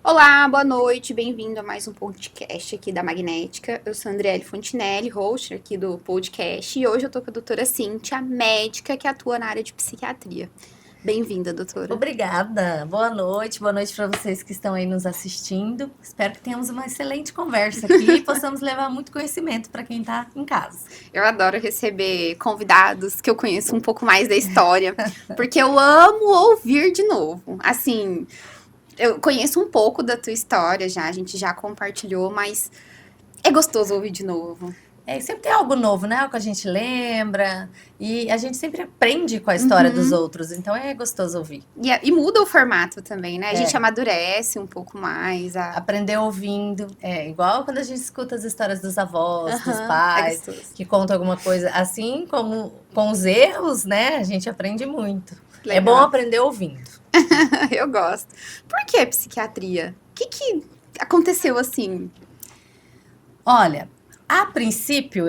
Olá, boa noite, bem-vindo a mais um podcast aqui da Magnética. Eu sou a Andriele Fontinelli, host aqui do podcast, e hoje eu tô com a doutora Cíntia, médica que atua na área de psiquiatria. Bem-vinda, doutora. Obrigada. Boa noite para vocês que estão aí nos assistindo. Espero que tenhamos uma excelente conversa aqui e possamos levar muito conhecimento para quem está em casa. Eu adoro receber convidados que eu conheço um pouco mais da história, porque eu amo ouvir de novo. Assim, eu conheço um pouco da tua história já, a gente já compartilhou, mas é gostoso ouvir de novo. E sempre tem algo novo, né? O que a gente lembra e a gente sempre aprende com a história dos Uhum. outros, então é gostoso ouvir. E muda o formato também, né? A gente É, amadurece um pouco mais. aprender ouvindo, é igual quando a gente escuta as histórias dos avós, dos Aham, é pais, gostoso. que contam alguma coisa, assim como com os erros, né? A gente aprende muito. É bom Legal. aprender ouvindo. Eu gosto. Por que psiquiatria? O que aconteceu assim? Olha, a princípio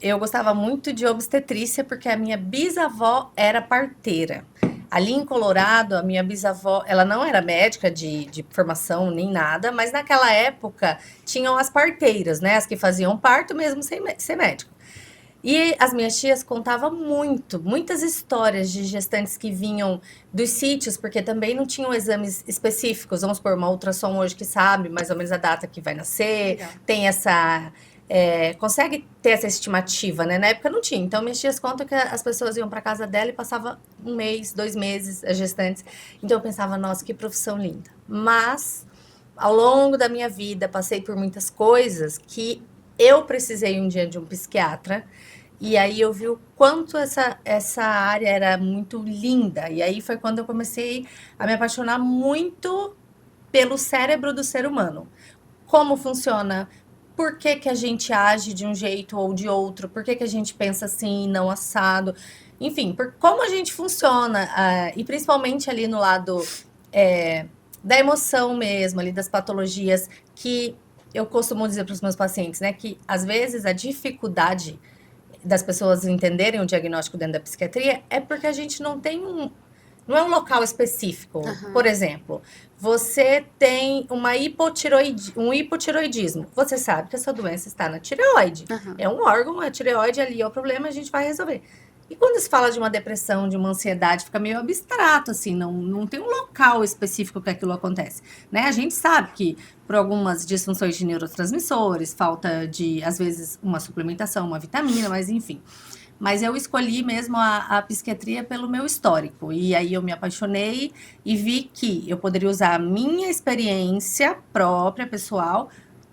eu gostava muito de obstetrícia porque a minha bisavó era parteira. Ali em Colorado, a minha bisavó, ela não era médica de formação nem nada, mas naquela época tinham as parteiras, né? As que faziam parto mesmo sem ser médico. E as minhas tias contavam muitas histórias de gestantes que vinham dos sítios, porque também não tinham exames específicos. Vamos supor, uma ultrassom hoje que sabe mais ou menos a data que vai nascer, Legal. tem consegue ter essa estimativa, né? Na época não tinha. Então, minhas tias contam que as pessoas iam para casa dela e passava um mês, 2 meses, as gestantes. Então, eu pensava, nossa, que profissão linda. Mas, ao longo da minha vida, passei por muitas coisas que eu precisei um dia de um psiquiatra. E aí eu vi o quanto essa área era muito linda. E aí foi quando eu comecei a me apaixonar muito pelo cérebro do ser humano. Como funciona? Por que, que a gente age de um jeito ou de outro? Por que, que a gente pensa assim e não assado? Enfim, por como a gente funciona. E principalmente ali no lado é, da emoção mesmo, ali das patologias, que eu costumo dizer para os meus pacientes, né? Que às vezes a dificuldade das pessoas entenderem o diagnóstico dentro da psiquiatria é porque a gente não é um local específico. Por Aham. exemplo, você tem um hipotiroidismo. Você sabe que a sua doença está na tireoide. Aham. É um órgão, a tireoide ali é o problema, a gente vai resolver. E quando se fala de uma depressão, de uma ansiedade, fica meio abstrato, assim, não tem um local específico que aquilo acontece, né? A gente sabe que por algumas disfunções de neurotransmissores, falta de, às vezes, uma suplementação, uma vitamina, mas enfim. Mas eu escolhi mesmo a psiquiatria pelo meu histórico. E aí eu me apaixonei e vi que eu poderia usar a minha experiência própria, pessoal,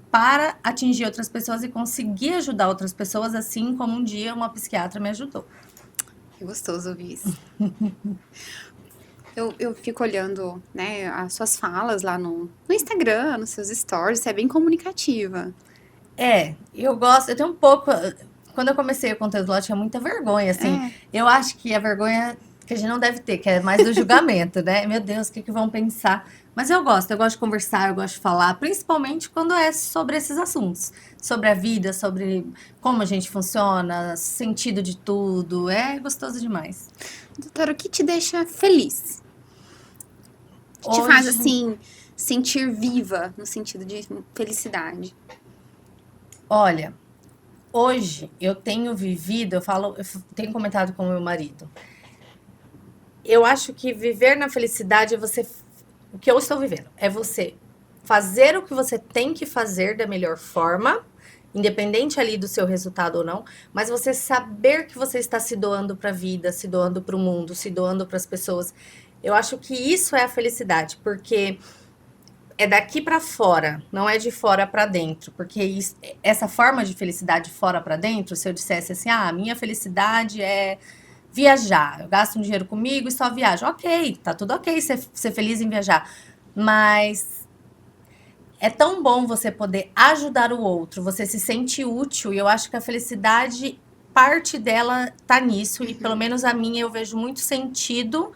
para atingir outras pessoas e conseguir ajudar outras pessoas, assim como um dia uma psiquiatra me ajudou. Que gostoso ouvir isso. Eu fico olhando, né, as suas falas lá no Instagram, nos seus stories, você é bem comunicativa. Eu gosto, eu tenho um pouco. Quando eu comecei o conteúdo lá, eu tinha muita vergonha, assim. É, Eu acho que a vergonha que a gente não deve ter, que é mais do julgamento, né? Meu Deus, o que que vão pensar? Mas eu gosto de conversar, eu gosto de falar, principalmente quando é sobre esses assuntos, sobre a vida, sobre como a gente funciona, sentido de tudo. É gostoso demais. doutora, o que te deixa feliz? O que te faz, Hoje, assim, sentir viva, no sentido de felicidade? olha, hoje eu tenho vivido, tenho comentado com o meu marido. Eu acho que viver na felicidade é você. O que eu estou vivendo é você fazer o que você tem que fazer da melhor forma, independente ali do seu resultado ou não, mas você saber que você está se doando para a vida, se doando para o mundo, se doando para as pessoas. Eu acho que isso é a felicidade, porque é daqui para fora, não é de fora para dentro, porque essa forma de felicidade fora para dentro, se eu dissesse assim, a minha felicidade é viajar, eu gasto um dinheiro comigo e só viajo. Ok, tá tudo ok ser feliz em viajar. Mas é tão bom você poder ajudar o outro, você se sente útil, e eu acho que a felicidade, parte dela tá nisso, e pelo menos a minha eu vejo muito sentido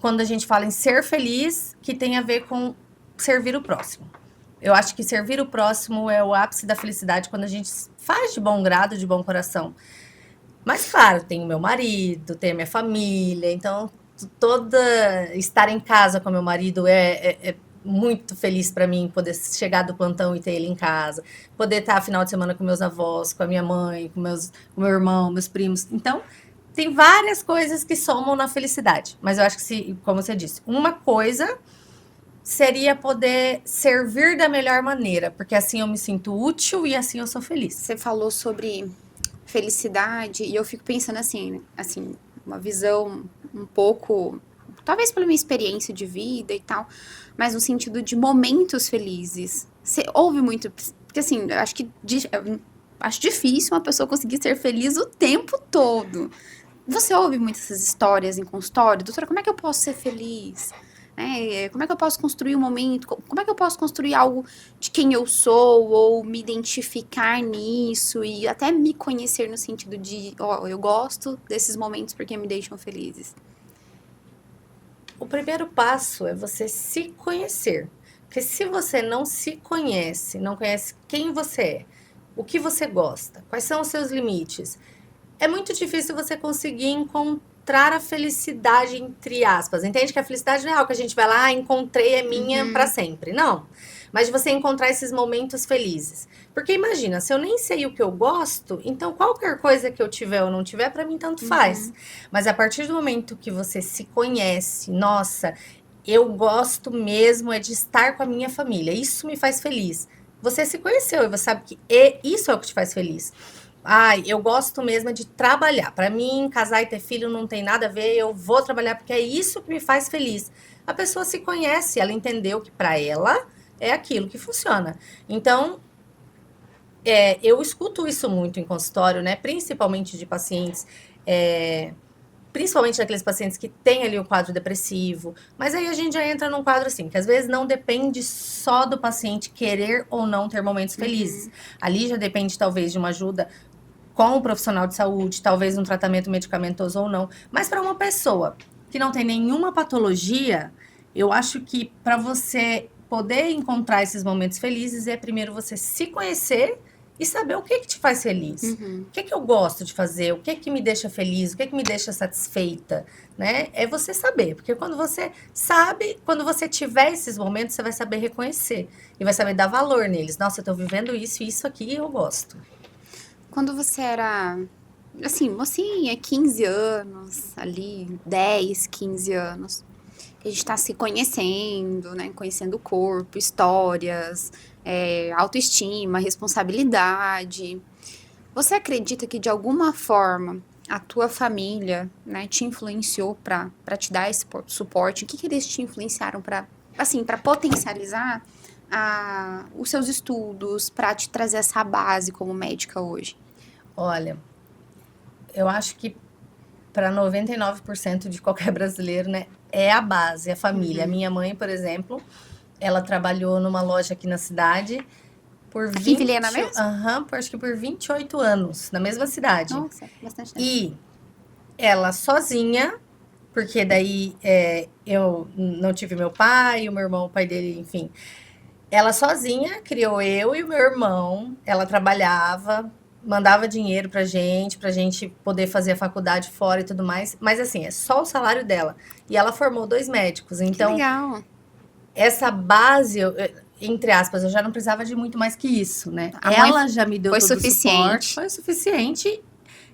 quando a gente fala em ser feliz, que tem a ver com servir o próximo. Eu acho que servir o próximo é o ápice da felicidade quando a gente faz de bom grado, de bom coração. Mas, claro, tem o meu marido, tem a minha família, então toda estar em casa com meu marido muito feliz para mim poder chegar do plantão e ter ele em casa, poder estar final de semana com meus avós, com a minha mãe, com meu irmão, meus primos. Então, tem várias coisas que somam na felicidade. Mas eu acho que, como você disse, uma coisa seria poder servir da melhor maneira, porque assim eu me sinto útil e assim eu sou feliz. Você falou sobre felicidade e eu fico pensando assim, uma visão um pouco, talvez pela minha experiência de vida e tal, mas no sentido de momentos felizes. Você ouve muito, porque assim, eu acho que eu acho difícil uma pessoa conseguir ser feliz o tempo todo. Você ouve muitas essas histórias em consultório? Doutora, como é que eu posso ser feliz? Como é que eu posso construir um momento? Como é que eu posso construir algo de quem eu sou? Ou me identificar nisso? E até me conhecer no sentido de, eu gosto desses momentos porque me deixam felizes. O primeiro passo é você se conhecer. Porque se você não se conhece, não conhece quem você é, o que você gosta, quais são os seus limites, é muito difícil você conseguir encontrar a felicidade, entre aspas. Entende que a felicidade não é algo que a gente vai lá, encontrei, é minha para sempre. Não. Mas de você encontrar esses momentos felizes. Porque imagina, se eu nem sei o que eu gosto, então qualquer coisa que eu tiver ou não tiver, para mim tanto faz. Mas a partir do momento que você se conhece, nossa, eu gosto mesmo é de estar com a minha família, isso me faz feliz. Você se conheceu e você sabe que isso é o que te faz feliz. Ai, eu gosto mesmo de trabalhar. Para mim, casar e ter filho não tem nada a ver. Eu vou trabalhar porque é isso que me faz feliz. A pessoa se conhece, ela entendeu que para ela é aquilo que funciona. Então, eu escuto isso muito em consultório, né? Principalmente de pacientes, principalmente daqueles pacientes que têm ali o quadro depressivo. Mas aí a gente já entra num quadro assim, que às vezes não depende só do paciente querer ou não ter momentos felizes. Ali já depende, talvez, de uma ajuda com um profissional de saúde, talvez um tratamento medicamentoso ou não. Mas para uma pessoa que não tem nenhuma patologia, eu acho que para você poder encontrar esses momentos felizes, é primeiro você se conhecer e saber o que te faz feliz. O que eu gosto de fazer, o que me deixa feliz, o que me deixa satisfeita, né? É você saber, porque quando você sabe, quando você tiver esses momentos, você vai saber reconhecer e vai saber dar valor neles. Nossa, eu tô vivendo isso e isso aqui eu gosto. Quando você era, assim, mocinha, 15 anos, ali, 10, 15 anos, que a gente tá se conhecendo, né? Conhecendo o corpo, histórias, autoestima, responsabilidade. Você acredita que, de alguma forma, a tua família, né, te influenciou pra te dar esse suporte? O que eles te influenciaram pra, assim, pra potencializar os seus estudos, pra te trazer essa base como médica hoje? Olha, eu acho que para 99% de qualquer brasileiro, né, é a base, a família. A minha mãe, por exemplo, ela trabalhou numa loja aqui na cidade por Aqui em Vilhena mesmo? acho que por 28 anos, na mesma cidade. Nossa, bastante tempo. E ela sozinha, porque daí eu não tive meu pai, o meu irmão, o pai dele, enfim. Ela sozinha criou eu e o meu irmão, ela trabalhava, mandava dinheiro pra gente poder fazer a faculdade fora e tudo mais. Mas assim, é só o salário dela. E ela formou 2 médicos. Então, que legal. Essa base, entre aspas, eu já não precisava de muito mais que isso, né? Ela já me deu foi todo suficiente. o suporte. Foi o suficiente.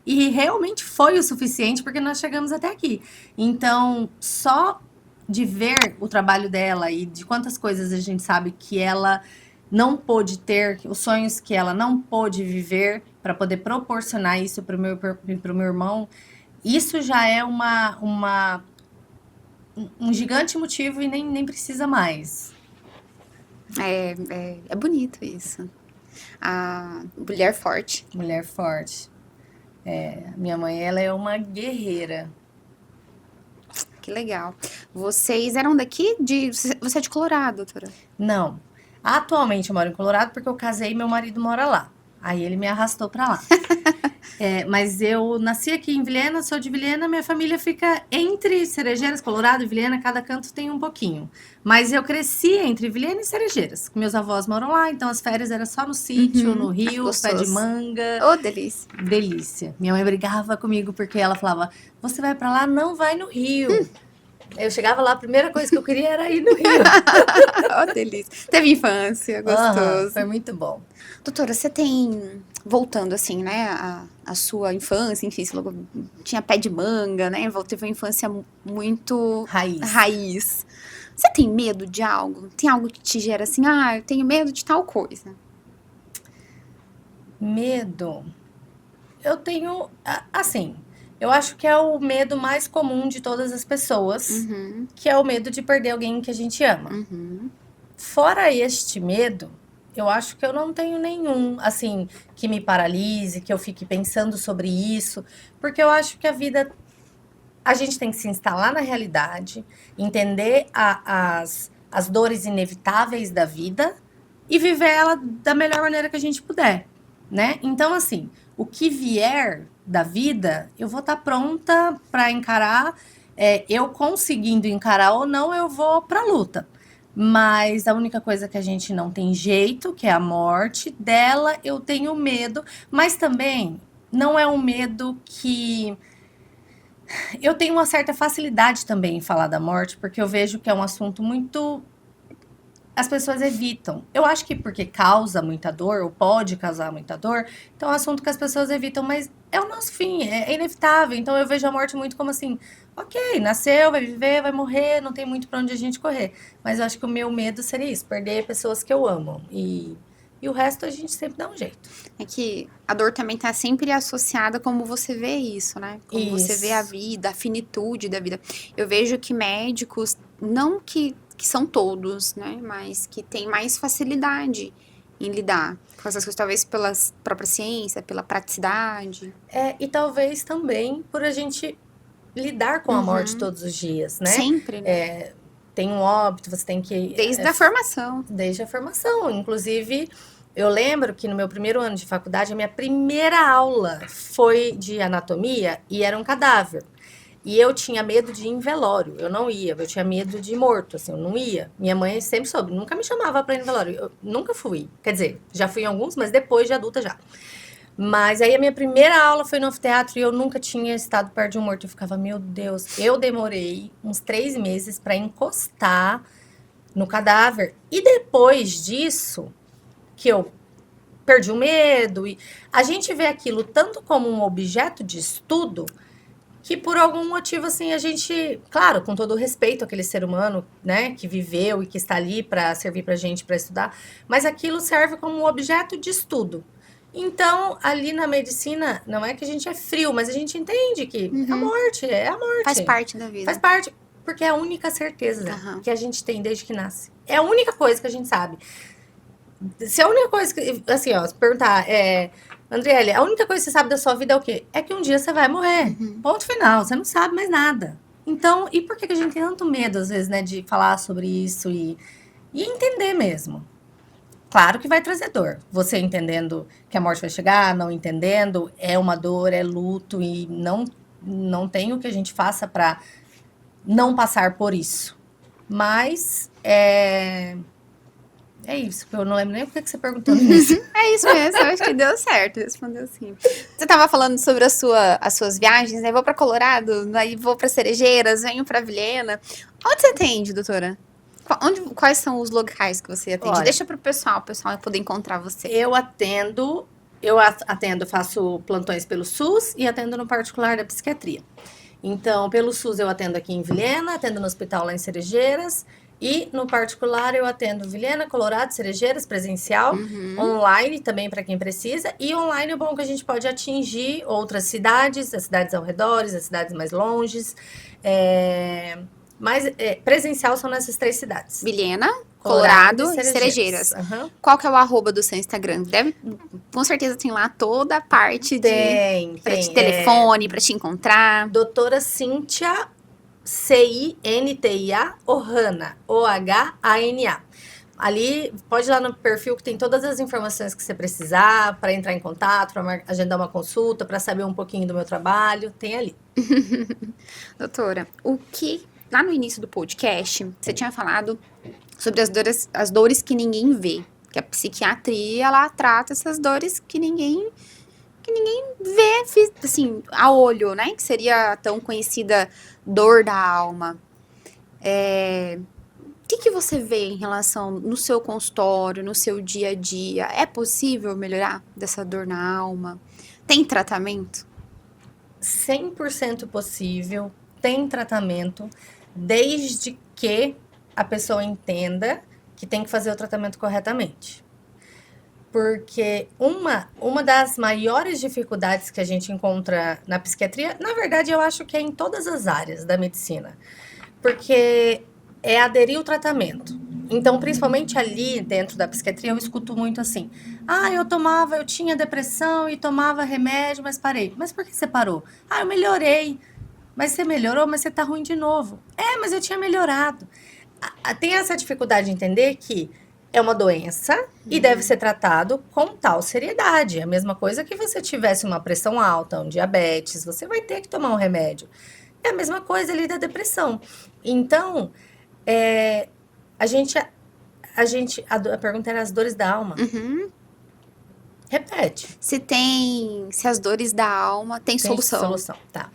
E realmente foi o suficiente porque nós chegamos até aqui. Então, só de ver o trabalho dela e de quantas coisas a gente sabe que ela não pôde ter, os sonhos que ela não pôde viver para poder proporcionar isso para o meu irmão, isso já é um gigante motivo e nem precisa mais. É bonito isso. A mulher forte. Mulher forte. Minha mãe, ela é uma guerreira. Que legal. Vocês eram daqui? Você é de Colorado, doutora? Não. Atualmente eu moro em Colorado porque eu casei e meu marido mora lá. Aí ele me arrastou pra lá. Mas eu nasci aqui em Vilhena, sou de Vilhena, minha família fica entre Cerejeiras, Colorado e Vilhena, cada canto tem um pouquinho. Mas eu cresci entre Vilhena e Cerejeiras. Meus avós moram lá, então as férias eram só no sítio, no rio, pé de manga. Oh, delícia. Delícia. Minha mãe brigava comigo porque ela falava, você vai pra lá, não vai no rio. Eu chegava lá, a primeira coisa que eu queria era ir no Rio. Ó, delícia. Teve infância, gostoso. Foi muito bom. Doutora, você tem, voltando assim, né, a sua infância, enfim, você falou que tinha pé de manga, né, teve uma infância muito raiz. Você tem medo de algo? Tem algo que te gera assim, eu tenho medo de tal coisa? Medo? Eu tenho, assim, eu acho que é o medo mais comum de todas as pessoas, que é o medo de perder alguém que a gente ama. Fora este medo, eu acho que eu não tenho nenhum, assim, que me paralise, que eu fique pensando sobre isso, porque eu acho que a gente tem que se instalar na realidade, entender as dores inevitáveis da vida e viver ela da melhor maneira que a gente puder, né? Então, assim, o que vier da vida, eu vou estar pronta para encarar. Eu conseguindo encarar ou não, eu vou para a luta. Mas a única coisa que a gente não tem jeito, que é a morte, dela eu tenho medo, mas também não é um medo que... Eu tenho uma certa facilidade também em falar da morte, porque eu vejo que é um assunto muito... As pessoas evitam. Eu acho que porque causa muita dor, ou pode causar muita dor, então é um assunto que as pessoas evitam, mas é o nosso fim, é inevitável. Então eu vejo a morte muito como assim, ok, nasceu, vai viver, vai morrer, não tem muito pra onde a gente correr. Mas eu acho que o meu medo seria isso, perder pessoas que eu amo. E o resto a gente sempre dá um jeito. É que a dor também tá sempre associada como você vê isso, né? Como você vê a vida, a finitude da vida. Eu vejo que médicos, não que são todos, né? Mas que têm mais facilidade em lidar com essas coisas, talvez pela própria ciência, pela praticidade. E talvez também por a gente lidar com a morte todos os dias, né? Sempre, né? Tem um óbito, você tem que... Desde a formação. Desde a formação. Inclusive, eu lembro que no meu primeiro ano de faculdade, a minha primeira aula foi de anatomia e era um cadáver. E eu tinha medo de ir em velório, eu não ia, eu tinha medo de morto, assim, eu não ia. Minha mãe sempre soube, nunca me chamava pra ir em velório, eu nunca fui. Quer dizer, já fui em alguns, mas depois de adulta já. Mas aí a minha primeira aula foi no anfiteatro e eu nunca tinha estado perto de um morto. Eu ficava, meu Deus, eu demorei uns 3 meses pra encostar no cadáver. E depois disso, que eu perdi o medo, e a gente vê aquilo tanto como um objeto de estudo, que por algum motivo, assim, a gente, claro, com todo o respeito àquele ser humano, né, que viveu e que está ali para servir pra gente, para estudar, mas aquilo serve como um objeto de estudo. Então, ali na medicina, não é que a gente é frio, mas a gente entende que a morte é a morte. Faz parte da vida. Faz parte, porque é a única certeza que a gente tem desde que nasce. É a única coisa que a gente sabe. Se a única coisa que, assim, ó, se perguntar, Andriele, a única coisa que você sabe da sua vida é o quê? É que um dia você vai morrer. Ponto final, você não sabe mais nada. Então, e por que a gente tem tanto medo, às vezes, né, de falar sobre isso e entender mesmo? Claro que vai trazer dor. Você entendendo que a morte vai chegar, não entendendo, é uma dor, é luto e não tem o que a gente faça para não passar por isso. Mas, é isso, eu não lembro nem por que você perguntou nisso. É isso mesmo, eu acho que deu certo, respondeu sim. Você tava falando sobre as suas viagens, né? Vou pra Colorado, aí vou pra Cerejeiras, venho pra Vilhena. Onde você atende, doutora? Quais são os locais que você atende? Olha, deixa pro pessoal poder encontrar você. Eu atendo, faço plantões pelo SUS e atendo no particular da psiquiatria. Então, pelo SUS eu atendo aqui em Vilhena, atendo no hospital lá em Cerejeiras. E no particular eu atendo Vilhena, Colorado, Cerejeiras, presencial, online também para quem precisa. E online é bom que a gente pode atingir outras cidades, as cidades ao redor, as cidades mais longes. Mas presencial são nessas 3 cidades. Vilhena, Colorado e Cerejeiras. Qual que é o arroba do seu Instagram? Com certeza tem lá toda a parte de telefone, para te encontrar. Doutora Cíntia Cintia Ohana, Ohana. Ali, pode ir lá no perfil que tem todas as informações que você precisar para entrar em contato, para agendar uma consulta, para saber um pouquinho do meu trabalho, tem ali. Doutora, lá no início do podcast, você tinha falado sobre as dores que ninguém vê, que a psiquiatria, ela trata essas dores que ninguém vê, assim, a olho, né? Que seria a tão conhecida dor da alma. O que você vê em relação no seu consultório, no seu dia a dia? É possível melhorar dessa dor na alma? Tem tratamento? 100% possível, tem tratamento, desde que a pessoa entenda que tem que fazer o tratamento corretamente. Porque uma das maiores dificuldades que a gente encontra na psiquiatria, na verdade, eu acho que é em todas as áreas da medicina, porque é aderir o tratamento. Então, principalmente ali dentro da psiquiatria, eu escuto muito assim: ah, eu tinha depressão e tomava remédio, mas parei. Mas por que você parou? Ah, eu melhorei. Mas você melhorou, mas você tá ruim de novo. É, mas eu tinha melhorado. Tem essa dificuldade de entender que é uma doença e deve ser tratado com tal seriedade. É a mesma coisa que você tivesse uma pressão alta, um diabetes, você vai ter que tomar um remédio. É a mesma coisa ali da depressão. Então, a gente, a pergunta era as dores da alma. Uhum. Repete. Se as dores da alma tem solução. Solução, tá.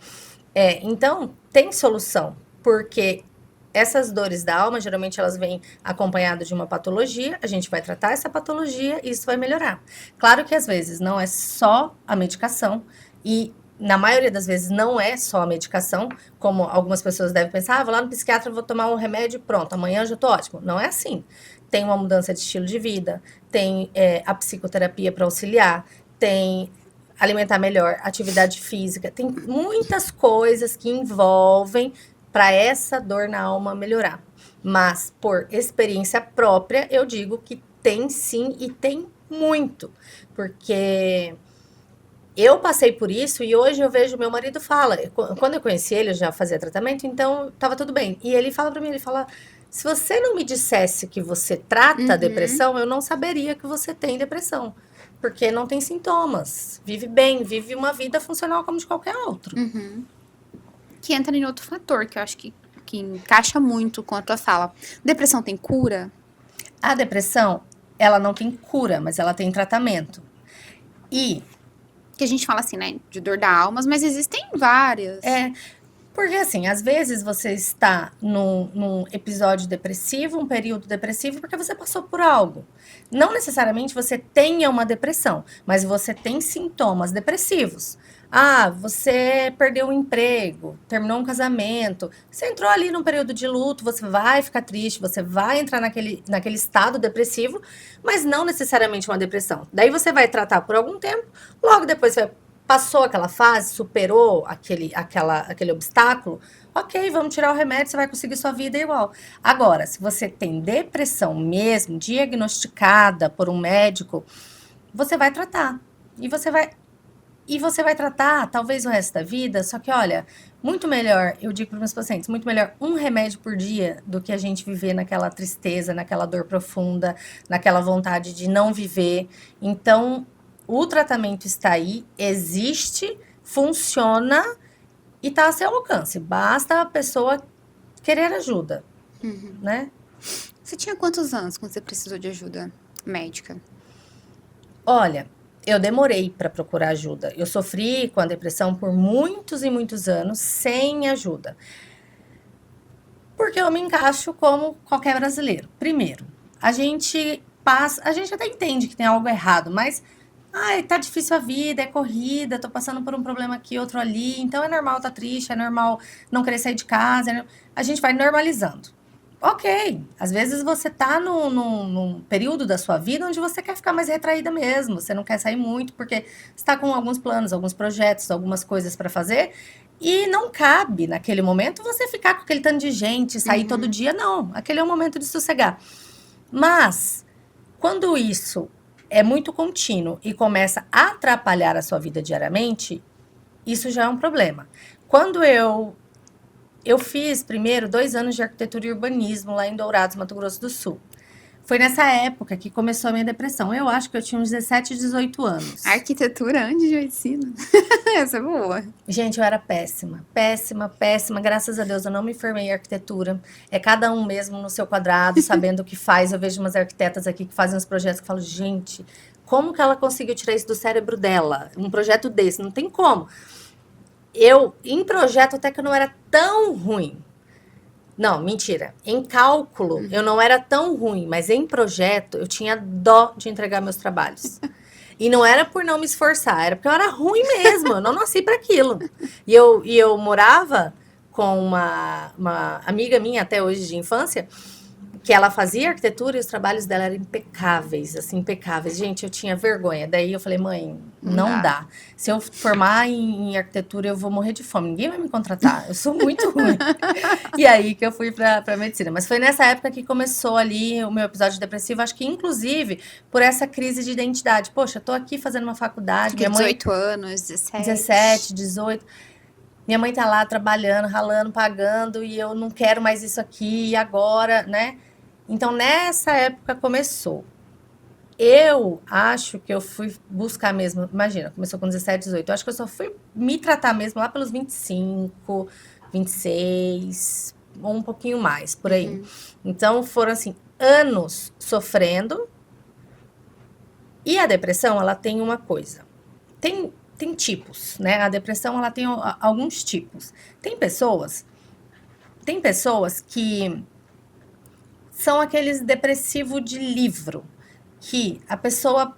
Então, tem solução, porque essas dores da alma, geralmente elas vêm acompanhadas de uma patologia, a gente vai tratar essa patologia e isso vai melhorar. Claro que às vezes não é só a medicação e na maioria das vezes não é só a medicação, como algumas pessoas devem pensar, vou lá no psiquiatra, vou tomar um remédio e pronto, amanhã eu já tô ótimo. Não é assim. Tem uma mudança de estilo de vida, tem a psicoterapia para auxiliar, tem alimentar melhor, atividade física, tem muitas coisas que envolvem para essa dor na alma melhorar. Mas por experiência própria, eu digo que tem sim e tem muito, porque eu passei por isso e hoje eu vejo meu marido fala, quando eu conheci ele, eu já fazia tratamento, então tava tudo bem. E ele fala para mim, ele fala: "Se você não me dissesse que você trata a depressão, eu não saberia que você tem depressão." Porque não tem sintomas. Vive bem, vive uma vida funcional como de qualquer outro. Que entra em outro fator, que eu acho que encaixa muito com a tua fala. Depressão tem cura? A depressão, ela não tem cura, mas ela tem tratamento. E Que a gente fala assim, né, de dor da alma, mas existem várias. porque assim, às vezes você está num episódio depressivo, um período depressivo, porque você passou por algo. Não necessariamente você tenha uma depressão, mas você tem sintomas depressivos. Ah, você perdeu um emprego, terminou um casamento, você entrou ali num período de luto, você vai ficar triste, você vai entrar naquele estado depressivo, mas não necessariamente uma depressão. Daí você vai tratar por algum tempo, logo depois você passou aquela fase, superou aquele obstáculo, ok, vamos tirar o remédio, você vai conseguir sua vida igual. Agora, se você tem depressão mesmo, diagnosticada por um médico, você vai tratar. E você vai tratar talvez o resto da vida, só que olha, muito melhor, eu digo para os meus pacientes, muito melhor um remédio por dia do que a gente viver naquela tristeza, naquela dor profunda, naquela vontade de não viver. Então, o tratamento está aí, existe, funciona e está a seu alcance. Basta a pessoa querer ajuda, né? Você tinha quantos anos quando você precisou de ajuda médica? Olha, eu demorei para procurar ajuda. Eu sofri com a depressão por muitos e muitos anos sem ajuda. Porque eu me encaixo como qualquer brasileiro. Primeiro, a gente até entende que tem algo errado, mas ai, tá difícil a vida, é corrida, tô passando por um problema aqui, outro ali, então é normal tá triste, é normal não querer sair de casa, a gente vai normalizando. Ok, às vezes você tá num período da sua vida onde você quer ficar mais retraída mesmo, você não quer sair muito porque está com alguns planos, alguns projetos, algumas coisas para fazer e não cabe naquele momento você ficar com aquele tanto de gente, sair todo dia, não. Aquele é o momento de sossegar. Mas quando isso é muito contínuo e começa a atrapalhar a sua vida diariamente, isso já é um problema. Quando eu fiz primeiro 2 anos de arquitetura e urbanismo lá em Dourados, Mato Grosso do Sul. Foi nessa época que começou a minha depressão. Eu acho que eu tinha uns 17, 18 anos. Arquitetura antes de medicina. Essa é boa. Gente, eu era péssima, péssima, péssima. Graças a Deus eu não me formei em arquitetura. É cada um mesmo no seu quadrado, sabendo o que faz. Eu vejo umas arquitetas aqui que fazem uns projetos que eu falo, gente, como que ela conseguiu tirar isso do cérebro dela? Um projeto desse, não tem como. Em projeto, até que eu não era tão ruim. Não, mentira. Em cálculo, eu não era tão ruim, mas em projeto, eu tinha dó de entregar meus trabalhos. E não era por não me esforçar, era porque eu era ruim mesmo, eu não nasci para aquilo. E eu morava com uma amiga minha, até hoje de infância, que ela fazia arquitetura e os trabalhos dela eram impecáveis, assim, impecáveis. Gente, eu tinha vergonha. Daí eu falei, mãe, não dá. Se eu formar em arquitetura, eu vou morrer de fome. Ninguém vai me contratar. Eu sou muito ruim. E aí que eu fui pra medicina. Mas foi nessa época que começou ali o meu episódio depressivo. Acho que, inclusive, por essa crise de identidade. Poxa, eu tô aqui fazendo uma faculdade. De Minha mãe, 18 anos, 17. 17, 18. Minha mãe tá lá trabalhando, ralando, pagando. E eu não quero mais isso aqui. E agora, né? Então, nessa época começou. Eu acho que eu fui buscar mesmo, imagina, começou com 17, 18. Eu acho que eu só fui me tratar mesmo lá pelos 25, 26, ou um pouquinho mais, por aí. Então, foram, assim, anos sofrendo. E a depressão, ela tem uma coisa. Tem tipos, né? A depressão, ela tem alguns tipos. Tem pessoas que são aqueles depressivos de livro, que a pessoa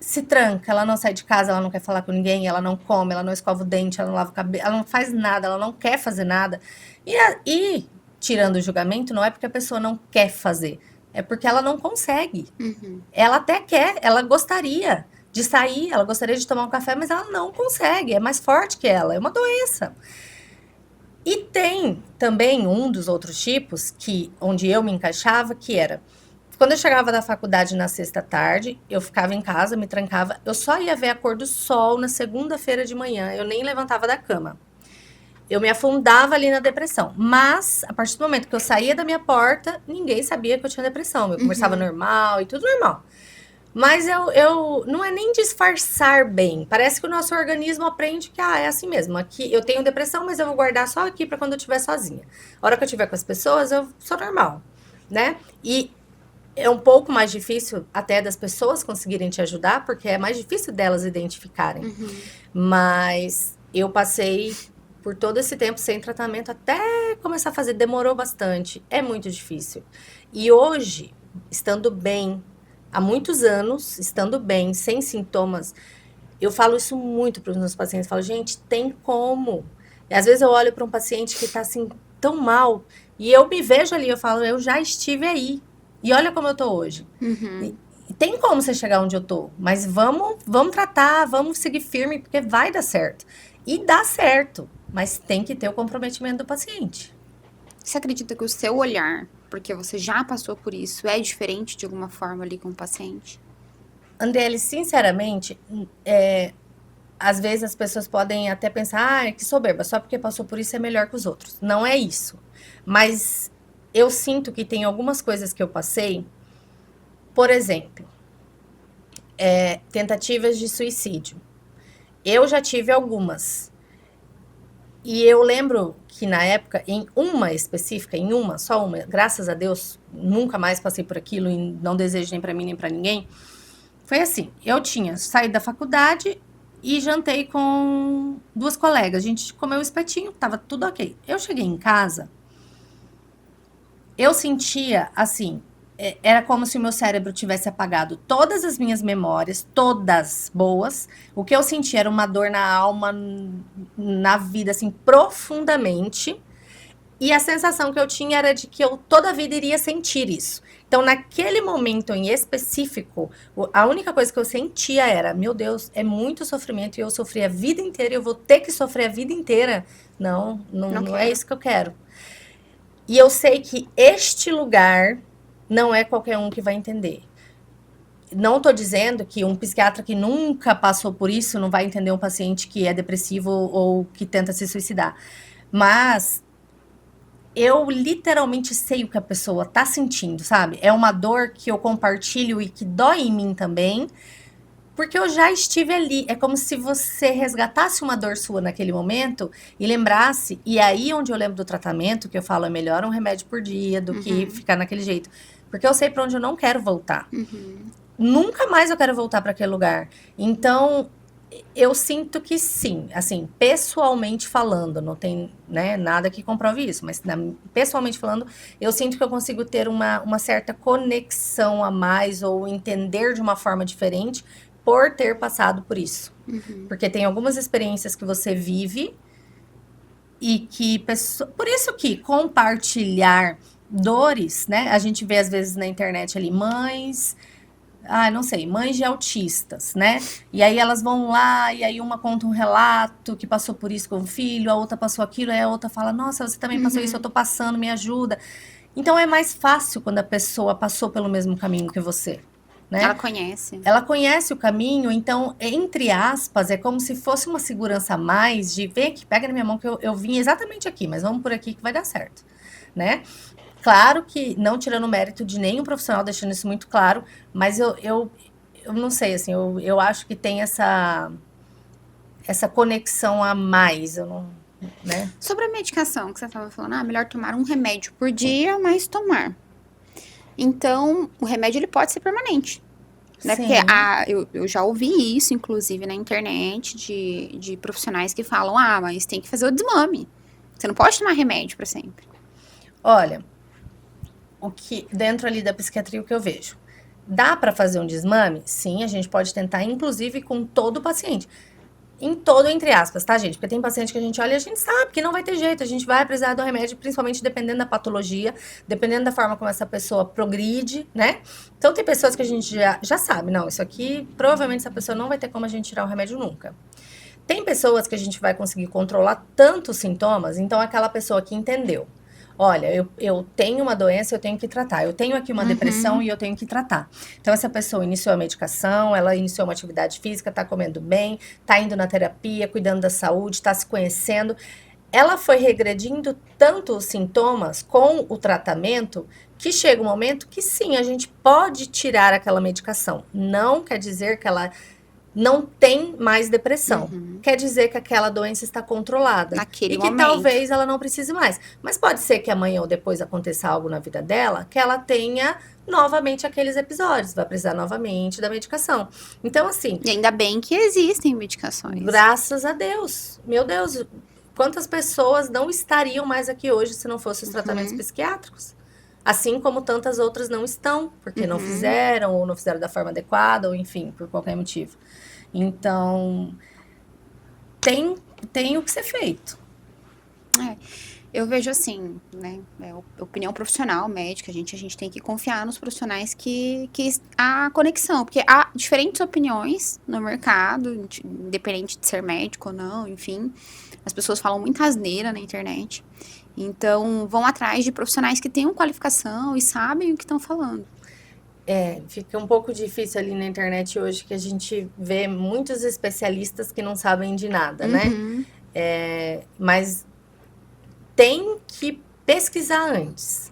se tranca, ela não sai de casa, ela não quer falar com ninguém, ela não come, ela não escova o dente, ela não lava o cabelo, ela não faz nada, ela não quer fazer nada. E tirando o julgamento, não é porque a pessoa não quer fazer, é porque ela não consegue. Ela até quer, ela gostaria de sair, ela gostaria de tomar um café, mas ela não consegue, é mais forte que ela, é uma doença. E tem também um dos outros tipos, onde eu me encaixava, que era, quando eu chegava da faculdade na sexta tarde, eu ficava em casa, me trancava, eu só ia ver a cor do sol na segunda-feira de manhã, eu nem levantava da cama. Eu me afundava ali na depressão. Mas, a partir do momento que eu saía da minha porta, ninguém sabia que eu tinha depressão. Eu conversava normal e tudo normal. Mas eu não é nem disfarçar bem. Parece que o nosso organismo aprende que é assim mesmo. Aqui eu tenho depressão, mas eu vou guardar só aqui para quando eu estiver sozinha. A hora que eu estiver com as pessoas, eu sou normal, né? E é um pouco mais difícil até das pessoas conseguirem te ajudar, porque é mais difícil delas identificarem. Mas eu passei por todo esse tempo sem tratamento até começar a fazer. Demorou bastante. É muito difícil. E hoje, estando bem, há muitos anos, estando bem, sem sintomas, eu falo isso muito para os meus pacientes. Falo, gente, tem como. E às vezes eu olho para um paciente que está assim, tão mal, e eu me vejo ali, eu falo, eu já estive aí. E olha como eu tô hoje. E tem como você chegar onde eu tô, mas vamos tratar, vamos seguir firme, porque vai dar certo. E dá certo, mas tem que ter o comprometimento do paciente. Você acredita que o seu olhar, porque você já passou por isso, é diferente de alguma forma ali com o paciente? Andrele, sinceramente, às vezes as pessoas podem até pensar, que soberba, só porque passou por isso é melhor que os outros. Não é isso. Mas eu sinto que tem algumas coisas que eu passei, por exemplo, tentativas de suicídio. Eu já tive algumas. E eu lembro que na época, em uma específica, só uma, graças a Deus, nunca mais passei por aquilo e não desejo nem pra mim nem pra ninguém. Foi assim, eu tinha saído da faculdade e jantei com 2 colegas. A gente comeu um espetinho, tava tudo ok. Eu cheguei em casa, eu sentia assim, era como se o meu cérebro tivesse apagado todas as minhas memórias, todas boas. O que eu sentia era uma dor na alma, na vida, assim, profundamente. E a sensação que eu tinha era de que eu toda a vida iria sentir isso. Então, naquele momento em específico, a única coisa que eu sentia era, meu Deus, é muito sofrimento e eu sofri a vida inteira e eu vou ter que sofrer a vida inteira. Não é isso que eu quero. E eu sei que este lugar não é qualquer um que vai entender. Não estou dizendo que um psiquiatra que nunca passou por isso não vai entender um paciente que é depressivo ou que tenta se suicidar. Mas eu literalmente sei o que a pessoa está sentindo, sabe? É uma dor que eu compartilho e que dói em mim também, porque eu já estive ali. É como se você resgatasse uma dor sua naquele momento e lembrasse. E aí onde eu lembro do tratamento, que eu falo, é melhor um remédio por dia do que ficar naquele jeito. Porque eu sei para onde eu não quero voltar. Nunca mais eu quero voltar para aquele lugar. Então, Eu sinto que sim, assim, pessoalmente falando, não tem, né, nada que comprove isso, mas pessoalmente falando, eu sinto que eu consigo ter uma certa conexão a mais ou entender de uma forma diferente por ter passado por isso. Porque tem algumas experiências que você vive e que por isso que compartilhar dores, né? A gente vê às vezes na internet ali mães, não sei, mães de autistas, né? E aí elas vão lá e aí uma conta um relato que passou por isso com o filho, a outra passou aquilo, aí a outra fala: "Nossa, você também passou isso, eu tô passando, me ajuda". Então é mais fácil quando a pessoa passou pelo mesmo caminho que você, né? Ela conhece. Ela conhece o caminho, então, entre aspas, é como se fosse uma segurança a mais de ver que pega na minha mão que eu vim exatamente aqui, mas vamos por aqui que vai dar certo, né? Claro que não tirando o mérito de nenhum profissional, deixando isso muito claro, mas eu não sei, assim, eu acho que tem essa conexão a mais, eu não, né? Sobre a medicação que você estava falando, melhor tomar um remédio por dia, mas tomar. Então, o remédio ele pode ser permanente. Né? Sim. Porque eu já ouvi isso, inclusive, na internet, de profissionais que falam, mas tem que fazer o desmame. Você não pode tomar remédio para sempre. Olha, o que dentro ali da psiquiatria o que eu vejo. Dá para fazer um desmame? Sim, a gente pode tentar, inclusive com todo o paciente. Em todo, entre aspas, tá, gente? Porque tem paciente que a gente olha e a gente sabe que não vai ter jeito, a gente vai precisar do remédio, principalmente dependendo da patologia, dependendo da forma como essa pessoa progride, né? Então, tem pessoas que a gente já sabe, não, isso aqui, provavelmente essa pessoa não vai ter como a gente tirar o remédio nunca. Tem pessoas que a gente vai conseguir controlar tantos sintomas, então aquela pessoa que entendeu. Olha, eu tenho uma doença, eu tenho que tratar. Eu tenho aqui uma depressão e eu tenho que tratar. Então, essa pessoa iniciou a medicação, ela iniciou uma atividade física, tá comendo bem, tá indo na terapia, cuidando da saúde, tá se conhecendo. Ela foi regredindo tanto os sintomas com o tratamento que chega um momento que sim, a gente pode tirar aquela medicação. Não quer dizer que ela não tem mais depressão. Quer dizer que aquela doença está controlada. Naquele e que momento. talvez ela não precise mais. Mas pode ser que amanhã ou depois aconteça algo na vida dela, que ela tenha novamente aqueles episódios, vai precisar novamente da medicação. Então, assim... E ainda bem que existem medicações. Graças a Deus. Meu Deus, quantas pessoas não estariam mais aqui hoje se não fossem os tratamentos psiquiátricos? Assim como tantas outras não estão, porque não fizeram, ou não fizeram da forma adequada, ou enfim, por qualquer motivo. Então, tem o que ser feito. Eu vejo assim, né, opinião profissional, médica, a gente tem que confiar nos profissionais que há conexão, porque há diferentes opiniões no mercado, independente de ser médico ou não, enfim, as pessoas falam muita asneira na internet, então vão atrás de profissionais que tenham qualificação e sabem o que estão falando. Fica um pouco difícil ali na internet hoje que a gente vê muitos especialistas que não sabem de nada, né? Mas tem que pesquisar antes.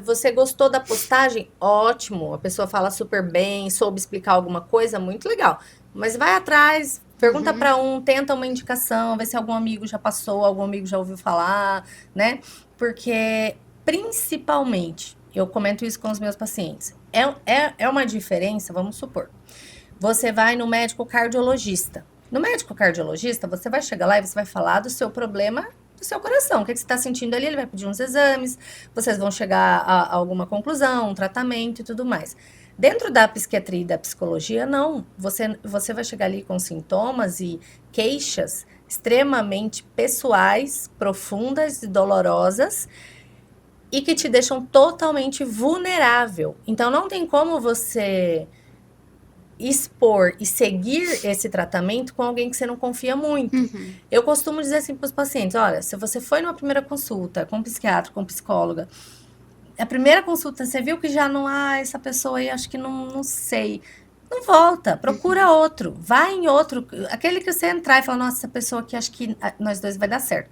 Você gostou da postagem? Ótimo, a pessoa fala super bem, soube explicar alguma coisa, muito legal. Mas vai atrás, pergunta para tenta uma indicação, vê se algum amigo já passou, algum amigo já ouviu falar, né? Porque, principalmente, eu comento isso com os meus pacientes, é uma diferença, vamos supor, você vai no médico cardiologista. No médico cardiologista, você vai chegar lá e você vai falar do seu problema do seu coração, o que você está sentindo ali, ele vai pedir uns exames, vocês vão chegar a alguma conclusão, um tratamento e tudo mais. Dentro da psiquiatria e da psicologia, não. Você vai chegar ali com sintomas e queixas extremamente pessoais, profundas e dolorosas, e que te deixam totalmente vulnerável. Então, não tem como você expor e seguir esse tratamento com alguém que você não confia muito. Eu costumo dizer assim para os pacientes, olha, se você foi numa primeira consulta com um psiquiatra, com psicóloga, a primeira consulta você viu que já não, essa pessoa aí acho que não sei, não volta, procura outro, vai em outro, aquele que você entrar e falar, nossa, essa pessoa aqui acho que nós dois vai dar certo.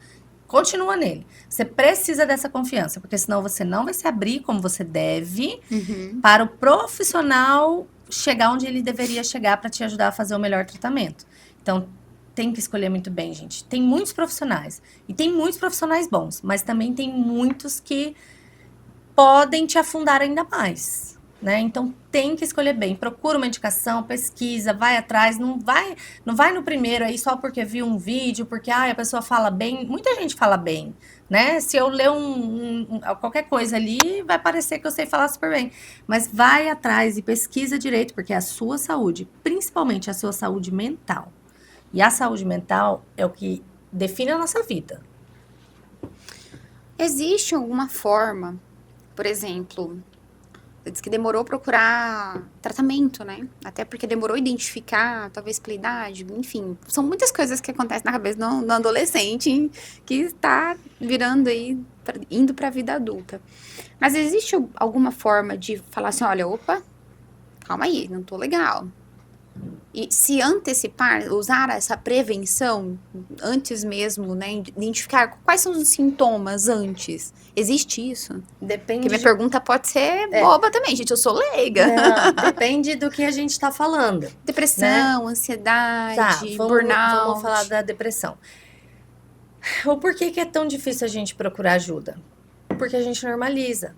Continua nele. Você precisa dessa confiança, porque senão você não vai se abrir como você deve para o profissional chegar onde ele deveria chegar para te ajudar a fazer o melhor tratamento. Então, tem que escolher muito bem, gente. Tem muitos profissionais. E tem muitos profissionais bons, mas também tem muitos que podem te afundar ainda mais. né? Então tem que escolher bem. Procura uma indicação, pesquisa, vai atrás, não vai no primeiro aí só porque viu um vídeo, porque a pessoa fala bem. Muita gente fala bem, né? Se eu ler qualquer coisa ali, vai parecer que eu sei falar super bem. Mas vai atrás e pesquisa direito, porque é a sua saúde, principalmente a sua saúde mental. E a saúde mental é o que define a nossa vida. Existe alguma forma, por exemplo, eu disse que demorou procurar tratamento, né? Até porque demorou identificar, talvez pela idade, enfim. São muitas coisas que acontecem na cabeça do adolescente que está virando aí, indo para a vida adulta. Mas existe alguma forma de falar assim, olha, opa, calma aí, não tô legal. E se antecipar, usar essa prevenção antes mesmo, né? Identificar quais são os sintomas antes. Existe isso? Depende. Porque minha pergunta pode ser boba também, gente. Eu sou leiga. Não, depende do que a gente está falando. Depressão, ansiedade, burnout. Vamos falar da depressão. O porquê que é tão difícil a gente procurar ajuda? Porque a gente normaliza.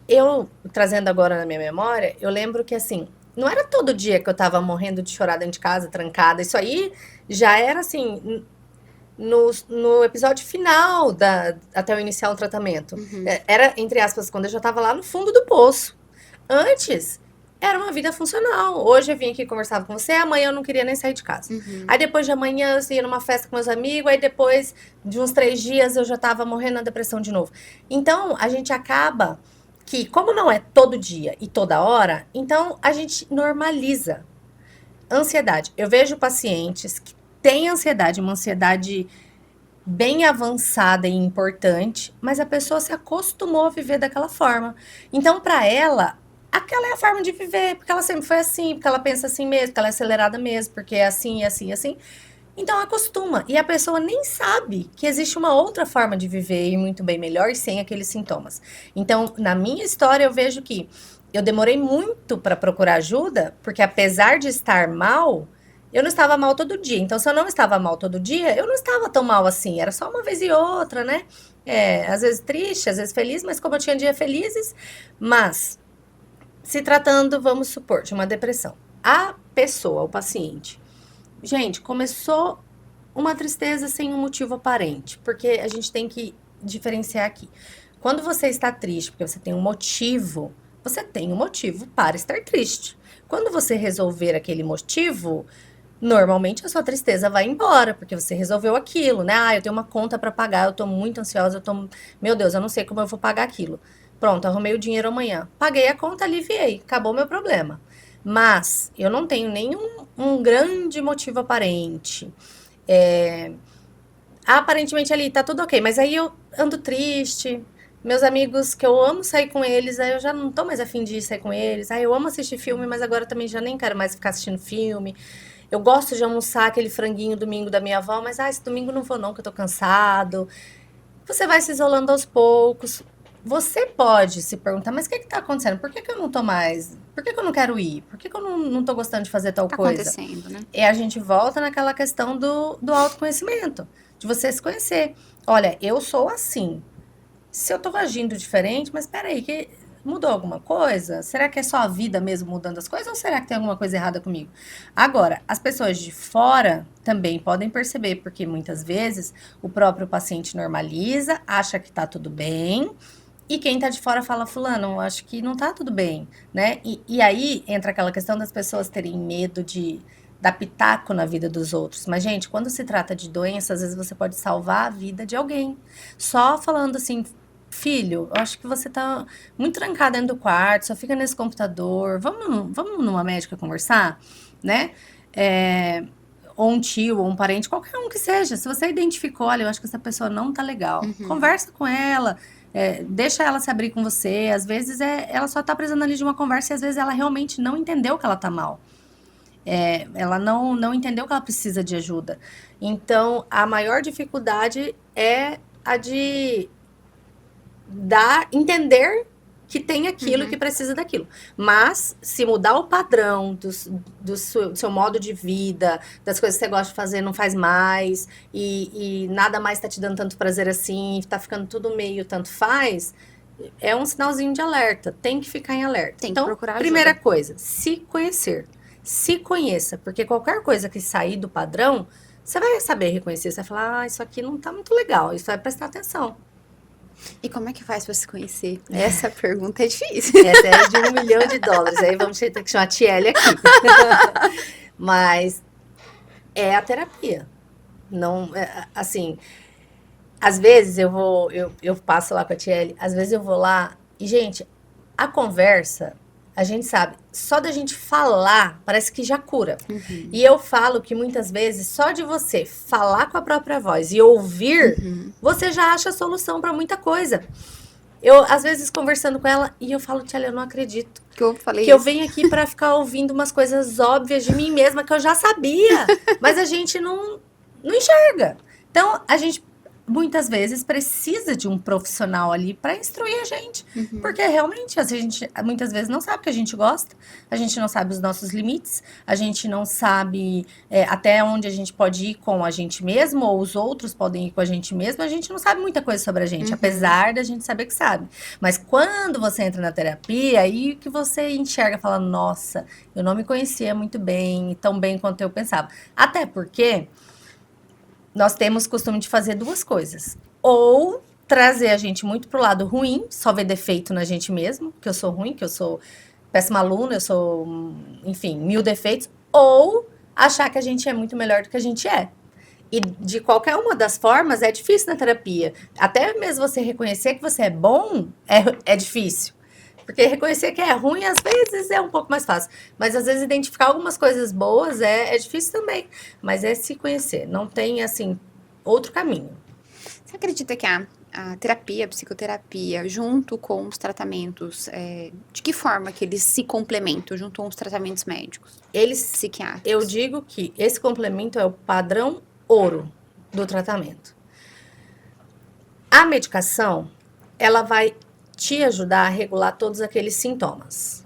Eu, trazendo agora na minha memória, eu lembro que assim, não era todo dia que eu tava morrendo de chorar dentro de casa, trancada. Isso aí já era assim, no episódio final até eu iniciar o tratamento. Era, entre aspas, quando eu já tava lá no fundo do poço. Antes, era uma vida funcional. Hoje eu vim aqui conversar com você, amanhã eu não queria nem sair de casa. Aí depois de amanhã eu ia numa festa com meus amigos, aí depois de uns 3 dias eu já tava morrendo na depressão de novo. Então, a gente acaba que, como não é todo dia e toda hora, então a gente normaliza. Ansiedade. Eu vejo pacientes que têm ansiedade, uma ansiedade bem avançada e importante, mas a pessoa se acostumou a viver daquela forma. Então, para ela, aquela é a forma de viver, porque ela sempre foi assim, porque ela pensa assim mesmo, porque ela é acelerada mesmo, porque é assim, assim, assim. Então, acostuma. E a pessoa nem sabe que existe uma outra forma de viver e muito bem melhor sem aqueles sintomas. Então, na minha história, eu vejo que eu demorei muito para procurar ajuda, porque apesar de estar mal, eu não estava mal todo dia. Então, se eu não estava mal todo dia, eu não estava tão mal assim. Era só uma vez e outra, né? Às vezes triste, às vezes feliz, mas como eu tinha dias felizes. Mas, se tratando, vamos supor, de uma depressão. A pessoa, o paciente, gente, começou uma tristeza sem um motivo aparente, porque a gente tem que diferenciar aqui. Quando você está triste, porque você tem um motivo para estar triste. Quando você resolver aquele motivo, normalmente a sua tristeza vai embora, porque você resolveu aquilo, né? Eu tenho uma conta para pagar, eu tô muito ansiosa, meu Deus, eu não sei como eu vou pagar aquilo. Pronto, arrumei o dinheiro amanhã. Paguei a conta, aliviei, acabou o meu problema. Mas eu não tenho nenhum grande motivo aparente. Aparentemente ali tá tudo ok, mas aí eu ando triste. Meus amigos que eu amo sair com eles, aí eu já não tô mais afim de sair com eles. Eu amo assistir filme, mas agora também já nem quero mais ficar assistindo filme. Eu gosto de almoçar aquele franguinho domingo da minha avó, mas esse domingo não vou não, que eu tô cansado. Você vai se isolando aos poucos. Você pode se perguntar, mas o que está acontecendo? Por que eu não tô mais? Por que eu não quero ir? Por que eu não tô gostando de fazer tal coisa? Tá acontecendo, né? E a gente volta naquela questão do autoconhecimento, de você se conhecer. Olha, eu sou assim. Se eu tô agindo diferente, mas peraí, que mudou alguma coisa? Será que é só a vida mesmo mudando as coisas ou será que tem alguma coisa errada comigo? Agora, as pessoas de fora também podem perceber, porque muitas vezes o próprio paciente normaliza, acha que tá tudo bem, e quem tá de fora fala, fulano, acho que não tá tudo bem, né? E aí entra aquela questão das pessoas terem medo de dar pitaco na vida dos outros. Mas, gente, quando se trata de doença, às vezes você pode salvar a vida de alguém. Só falando assim, filho, eu acho que você tá muito trancado dentro do quarto, só fica nesse computador, vamos numa médica conversar, né? Ou um tio, ou um parente, qualquer um que seja. Se você identificou, olha, eu acho que essa pessoa não tá legal, conversa com ela, deixa ela se abrir com você. Às vezes ela só tá precisando ali de uma conversa e às vezes ela realmente não entendeu que ela tá mal. Ela não entendeu que ela precisa de ajuda. Então, a maior dificuldade é a de entender que tem aquilo que precisa daquilo. Mas, se mudar o padrão do seu modo de vida, das coisas que você gosta de fazer, não faz mais, e nada mais tá te dando tanto prazer assim, tá ficando tudo meio tanto faz, é um sinalzinho de alerta. Tem que ficar em alerta. Tem que Então, procurar primeira ajuda. coisa, se conhecer. Se conheça, porque qualquer coisa que sair do padrão, você vai saber reconhecer. Você vai falar, isso aqui não tá muito legal. Isso vai prestar atenção. E como é que faz pra se conhecer? Essa pergunta é difícil. Essa é de $1 milhão. Aí vamos ter que chamar a Tiele aqui. Mas é a terapia. Não, assim, às vezes eu passo lá com a Tiele, às vezes eu vou lá e, gente, a conversa, a gente sabe, só da gente falar, parece que já cura. Uhum. E eu falo que muitas vezes, só de você falar com a própria voz e ouvir, você já acha a solução para muita coisa. Eu, às vezes, conversando com ela, e eu falo, Tiele, eu não acredito Que eu falei que eu isso. venho aqui para ficar ouvindo umas coisas óbvias de mim mesma que eu já sabia, mas a gente não enxerga. Então, a gente muitas vezes precisa de um profissional ali para instruir a gente, porque realmente a gente muitas vezes não sabe o que a gente gosta, a gente não sabe os nossos limites, a gente não sabe até onde a gente pode ir com a gente mesmo, ou os outros podem ir com a gente mesmo, a gente não sabe muita coisa sobre a gente, apesar da gente saber que sabe. Mas quando você entra na terapia, aí que você enxerga, fala, nossa, eu não me conhecia muito bem, tão bem quanto eu pensava. Até porque nós temos costume de fazer duas coisas. Ou trazer a gente muito pro lado ruim, só ver defeito na gente mesmo, que eu sou ruim, que eu sou péssima aluna, eu sou, enfim, 1000 defeitos. Ou achar que a gente é muito melhor do que a gente é. E de qualquer uma das formas, é difícil na terapia. Até mesmo você reconhecer que você é bom, é difícil. Porque reconhecer que é ruim, às vezes, é um pouco mais fácil. Mas, às vezes, identificar algumas coisas boas é difícil também. Mas é se conhecer. Não tem, assim, outro caminho. Você acredita que a terapia, a psicoterapia, junto com os tratamentos, de que forma que eles se complementam junto com os tratamentos médicos, psiquiátricos? Eu digo que esse complemento é o padrão ouro do tratamento. A medicação, ela vai te ajudar a regular todos aqueles sintomas.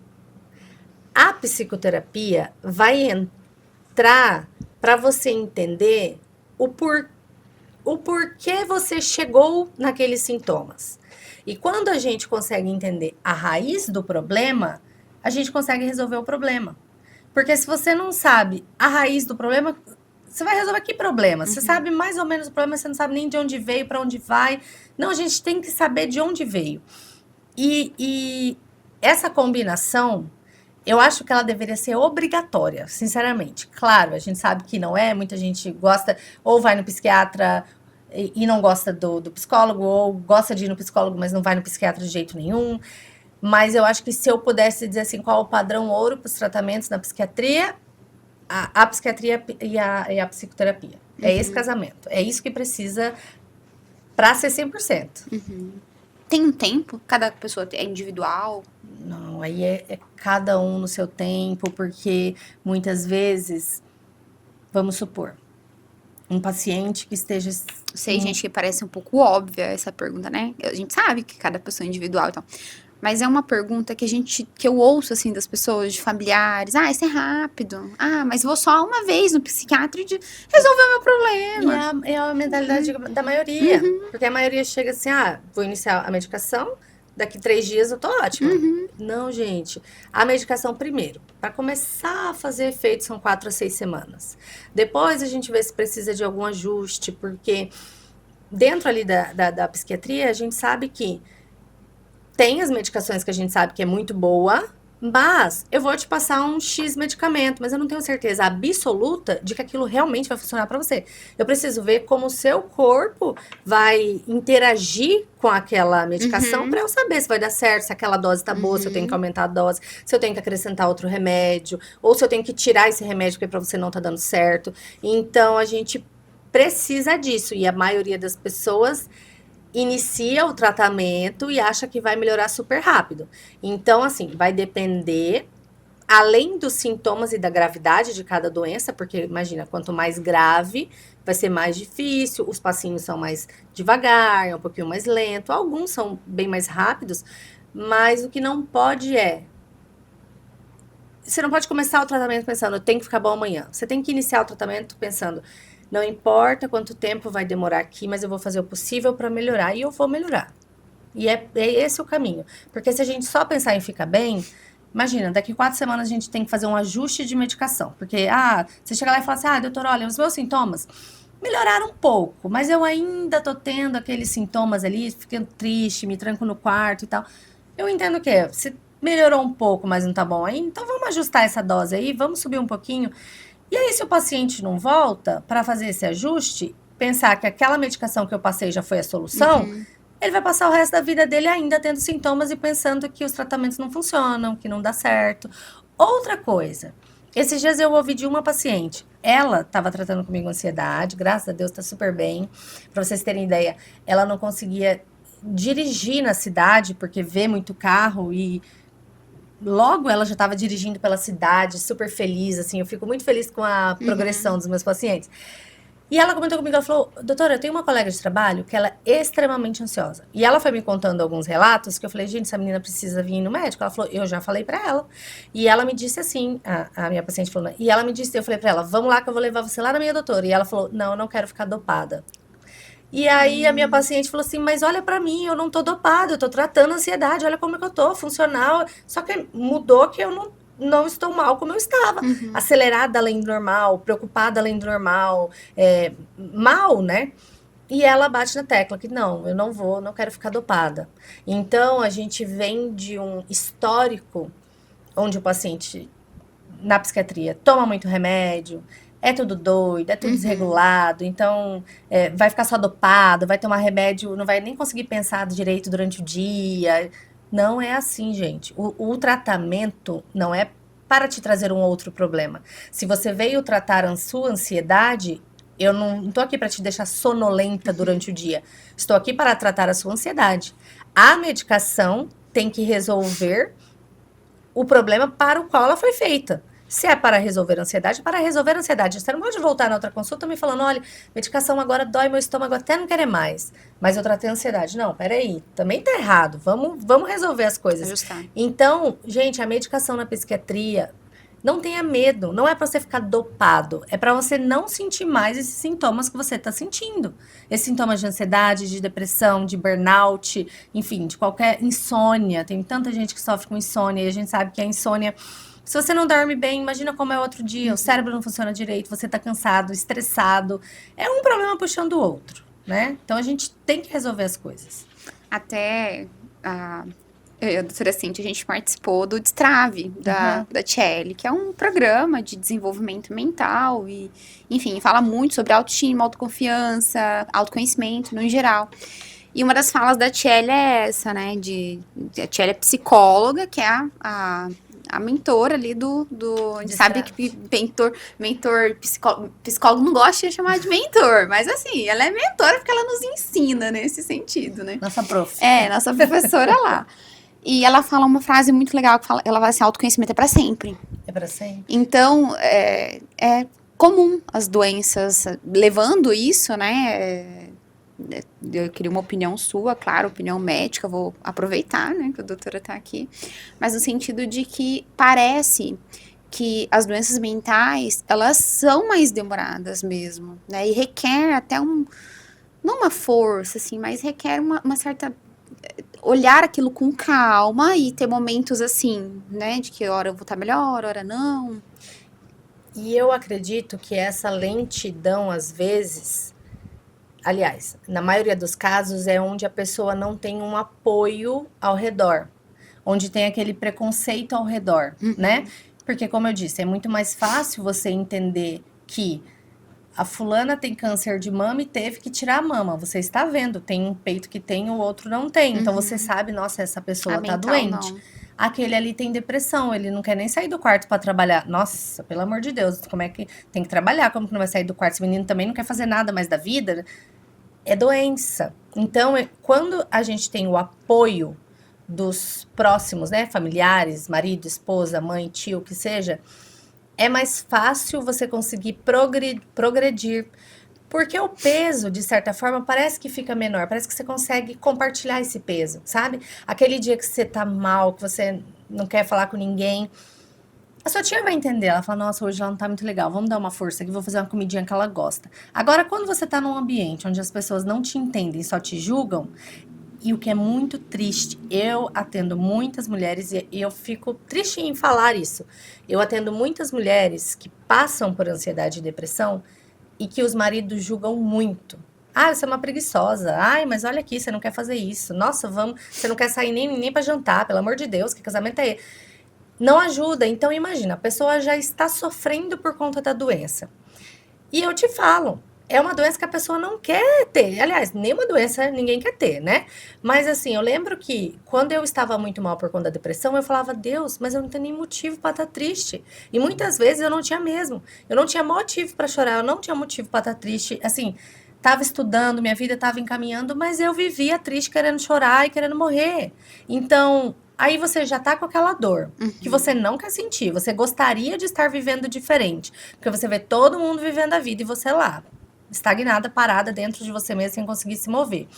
A psicoterapia vai entrar para você entender o porquê você chegou naqueles sintomas. E quando a gente consegue entender a raiz do problema, a gente consegue resolver o problema. Porque se você não sabe a raiz do problema, você vai resolver que problema? Você sabe mais ou menos o problema, você não sabe nem de onde veio, para onde vai. Não, a gente tem que saber de onde veio. E essa combinação, eu acho que ela deveria ser obrigatória, sinceramente. Claro, a gente sabe que não é, muita gente gosta, ou vai no psiquiatra e não gosta do psicólogo, ou gosta de ir no psicólogo, mas não vai no psiquiatra de jeito nenhum. Mas eu acho que se eu pudesse dizer assim, qual o padrão ouro para os tratamentos na psiquiatria, a psiquiatria e a psicoterapia. É esse casamento. É isso que precisa para ser 100%. Tem um tempo? Cada pessoa é individual? Não, aí é cada um no seu tempo, porque muitas vezes, vamos supor, um paciente que esteja... Sei, gente, que parece um pouco óbvia essa pergunta, né? A gente sabe que cada pessoa é individual e tal. Mas é uma pergunta que eu ouço, assim, das pessoas, de familiares. Ah, isso é rápido. Ah, mas vou só uma vez no psiquiatra e resolver o meu problema. É a mentalidade da maioria. Porque a maioria chega assim, vou iniciar a medicação, daqui 3 dias eu tô ótima. Não, gente. A medicação primeiro, para começar a fazer efeito, são 4 a 6 semanas. Depois a gente vê se precisa de algum ajuste, porque dentro ali da psiquiatria, a gente sabe que tem as medicações que a gente sabe que é muito boa, mas eu vou te passar um X medicamento, mas eu não tenho certeza absoluta de que aquilo realmente vai funcionar para você. Eu preciso ver como o seu corpo vai interagir com aquela medicação para eu saber se vai dar certo, se aquela dose tá boa, se eu tenho que aumentar a dose, se eu tenho que acrescentar outro remédio, ou se eu tenho que tirar esse remédio porque para você não tá dando certo. Então a gente precisa disso e a maioria das pessoas inicia o tratamento e acha que vai melhorar super rápido. Então, assim, vai depender, além dos sintomas e da gravidade de cada doença, porque imagina, quanto mais grave, vai ser mais difícil, os passinhos são mais devagar, é um pouquinho mais lento, alguns são bem mais rápidos, mas o que não pode você não pode começar o tratamento pensando, eu tenho que ficar bom amanhã. Você tem que iniciar o tratamento pensando, não importa quanto tempo vai demorar aqui, mas eu vou fazer o possível para melhorar e eu vou melhorar. E é esse o caminho. Porque se a gente só pensar em ficar bem, imagina, daqui 4 semanas a gente tem que fazer um ajuste de medicação. Porque, você chega lá e fala assim, doutor, olha, os meus sintomas melhoraram um pouco, mas eu ainda tô tendo aqueles sintomas ali, ficando triste, me tranco no quarto e tal. Eu entendo que se melhorou um pouco, mas não tá bom aí, então vamos ajustar essa dose aí, vamos subir um pouquinho. E aí, se o paciente não volta para fazer esse ajuste, pensar que aquela medicação que eu passei já foi a solução, ele vai passar o resto da vida dele ainda tendo sintomas e pensando que os tratamentos não funcionam, que não dá certo. Outra coisa, esses dias eu ouvi de uma paciente, ela estava tratando comigo ansiedade, graças a Deus está super bem. Para vocês terem ideia, ela não conseguia dirigir na cidade porque vê muito carro e logo ela já estava dirigindo pela cidade, super feliz, assim, eu fico muito feliz com a progressão dos meus pacientes. E ela comentou comigo, ela falou, doutora, eu tenho uma colega de trabalho que ela é extremamente ansiosa. E ela foi me contando alguns relatos que eu falei, gente, essa menina precisa vir no médico. Ela falou, eu já falei pra ela. E ela me disse assim, a minha paciente falou, e ela me disse, eu falei pra ela, vamos lá que eu vou levar você lá na minha doutora. E ela falou, não, eu não quero ficar dopada. E aí a minha paciente falou assim, mas olha pra mim, eu não tô dopada, eu tô tratando a ansiedade, olha como é que eu tô, funcional. Só que mudou que eu não estou mal como eu estava. Acelerada além do normal, preocupada além do normal, mal, né? E ela bate na tecla que não, eu não quero ficar dopada. Então, a gente vem de um histórico onde o paciente, na psiquiatria, toma muito remédio, é tudo doido, é tudo desregulado, então vai ficar só dopado, vai tomar remédio, não vai nem conseguir pensar direito durante o dia. Não é assim, gente. O tratamento não é para te trazer um outro problema. Se você veio tratar a sua ansiedade, eu não estou aqui para te deixar sonolenta durante o dia. Estou aqui para tratar a sua ansiedade. A medicação tem que resolver o problema para o qual ela foi feita. Se é para resolver a ansiedade, para resolver a ansiedade. Você não pode voltar na outra consulta me falando, olha, medicação agora dói meu estômago, até não querer mais. Mas eu tratei a ansiedade. Não, peraí, também tá errado. Vamos resolver as coisas. Ajustar. Então, gente, a medicação na psiquiatria, não tenha medo. Não é para você ficar dopado. É para você não sentir mais esses sintomas que você está sentindo. Esses sintomas de ansiedade, de depressão, de burnout, enfim, de qualquer insônia. Tem tanta gente que sofre com insônia e a gente sabe que a insônia... Se você não dorme bem, imagina como é outro dia, o cérebro não funciona direito, você tá cansado, estressado. É um problema puxando o outro, né? Então a gente tem que resolver as coisas. Até eu e a doutora Cintia, a gente participou do Destrave, da Tchelle, que é um programa de desenvolvimento mental e, enfim, fala muito sobre autoestima, autoconfiança, autoconhecimento no geral. E uma das falas da Tchelle é essa, né, a Tchelle é psicóloga, que é a mentora ali a gente sabe que psicólogo não gosta de chamar de mentor, mas assim, ela é mentora porque ela nos ensina nesse sentido, né? Nossa prof. Nossa professora lá. E ela fala uma frase muito legal, que ela vai assim, autoconhecimento é pra sempre. É pra sempre. Então, é comum as doenças, levando isso, né, eu queria uma opinião sua, claro, opinião médica, vou aproveitar, né, que a doutora tá aqui, mas no sentido de que parece que as doenças mentais, elas são mais demoradas mesmo, né, e requer até não uma força, assim, mas requer uma certa... olhar aquilo com calma e ter momentos assim, né, de que hora eu vou estar melhor, hora não. E eu acredito que essa lentidão, às vezes... Aliás, na maioria dos casos é onde a pessoa não tem um apoio ao redor, onde tem aquele preconceito ao redor, né? Porque, como eu disse, é muito mais fácil você entender que a fulana tem câncer de mama e teve que tirar a mama. Você está vendo, tem um peito que tem, o outro não tem. Então, você sabe, nossa, essa pessoa tá doente. Não. Aquele ali tem depressão, ele não quer nem sair do quarto para trabalhar. Nossa, pelo amor de Deus, como é que tem que trabalhar? Como que não vai sair do quarto? Esse menino também não quer fazer nada mais da vida. É doença. Então, quando a gente tem o apoio dos próximos, né, familiares, marido, esposa, mãe, tio, que seja, é mais fácil você conseguir progredir. Porque o peso, de certa forma, parece que fica menor, parece que você consegue compartilhar esse peso, sabe? Aquele dia que você tá mal, que você não quer falar com ninguém, a sua tia vai entender, ela fala, nossa, hoje ela não tá muito legal, vamos dar uma força aqui, vou fazer uma comidinha que ela gosta. Agora, quando você tá num ambiente onde as pessoas não te entendem, só te julgam, E o que é muito triste, eu atendo muitas mulheres e eu fico triste em falar isso. Eu atendo muitas mulheres que passam por ansiedade e depressão e que os maridos julgam muito. Ah, você é uma preguiçosa. Ai, mas olha aqui, você não quer fazer isso. Nossa, vamos, você não quer sair nem para jantar, pelo amor de Deus, que casamento é esse? Não ajuda. Então imagina, a pessoa já está sofrendo por conta da doença. E eu te falo, é uma doença que a pessoa não quer ter. Aliás, nenhuma doença ninguém quer ter, né? Mas assim, eu lembro que quando eu estava muito mal por conta da depressão, eu falava, Deus, mas eu não tenho nem motivo para estar triste. E muitas vezes eu não tinha mesmo. Eu não tinha motivo para chorar, eu não tinha motivo para estar triste. Assim, estava estudando, minha vida estava encaminhando, mas eu vivia triste, querendo chorar e querendo morrer. Então, aí você já tá com aquela dor que você não quer sentir. Você gostaria de estar vivendo diferente. Porque você vê todo mundo vivendo a vida e você lá, estagnada, parada dentro de você mesma sem conseguir se mover.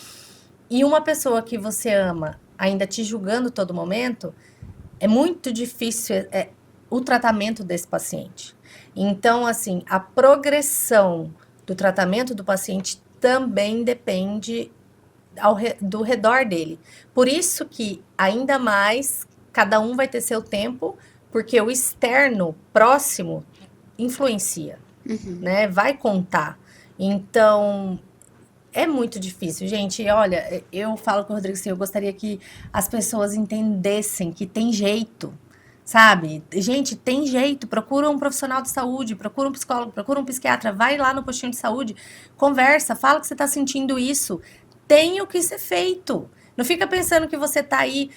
E uma pessoa que você ama ainda te julgando todo momento, é muito difícil o tratamento desse paciente. Então, assim, a progressão do tratamento do paciente também depende do redor dele. Por isso que, ainda mais, cada um vai ter seu tempo, porque o externo, próximo, influencia, né? Vai contar. Então, é muito difícil, gente. Olha, eu falo com o Rodrigo assim, eu gostaria que as pessoas entendessem que tem jeito, sabe? Gente, tem jeito. Procura um profissional de saúde, procura um psicólogo, procura um psiquiatra, vai lá no postinho de saúde, conversa, fala que você está sentindo isso. Tem o que ser feito. Não fica pensando que você está aí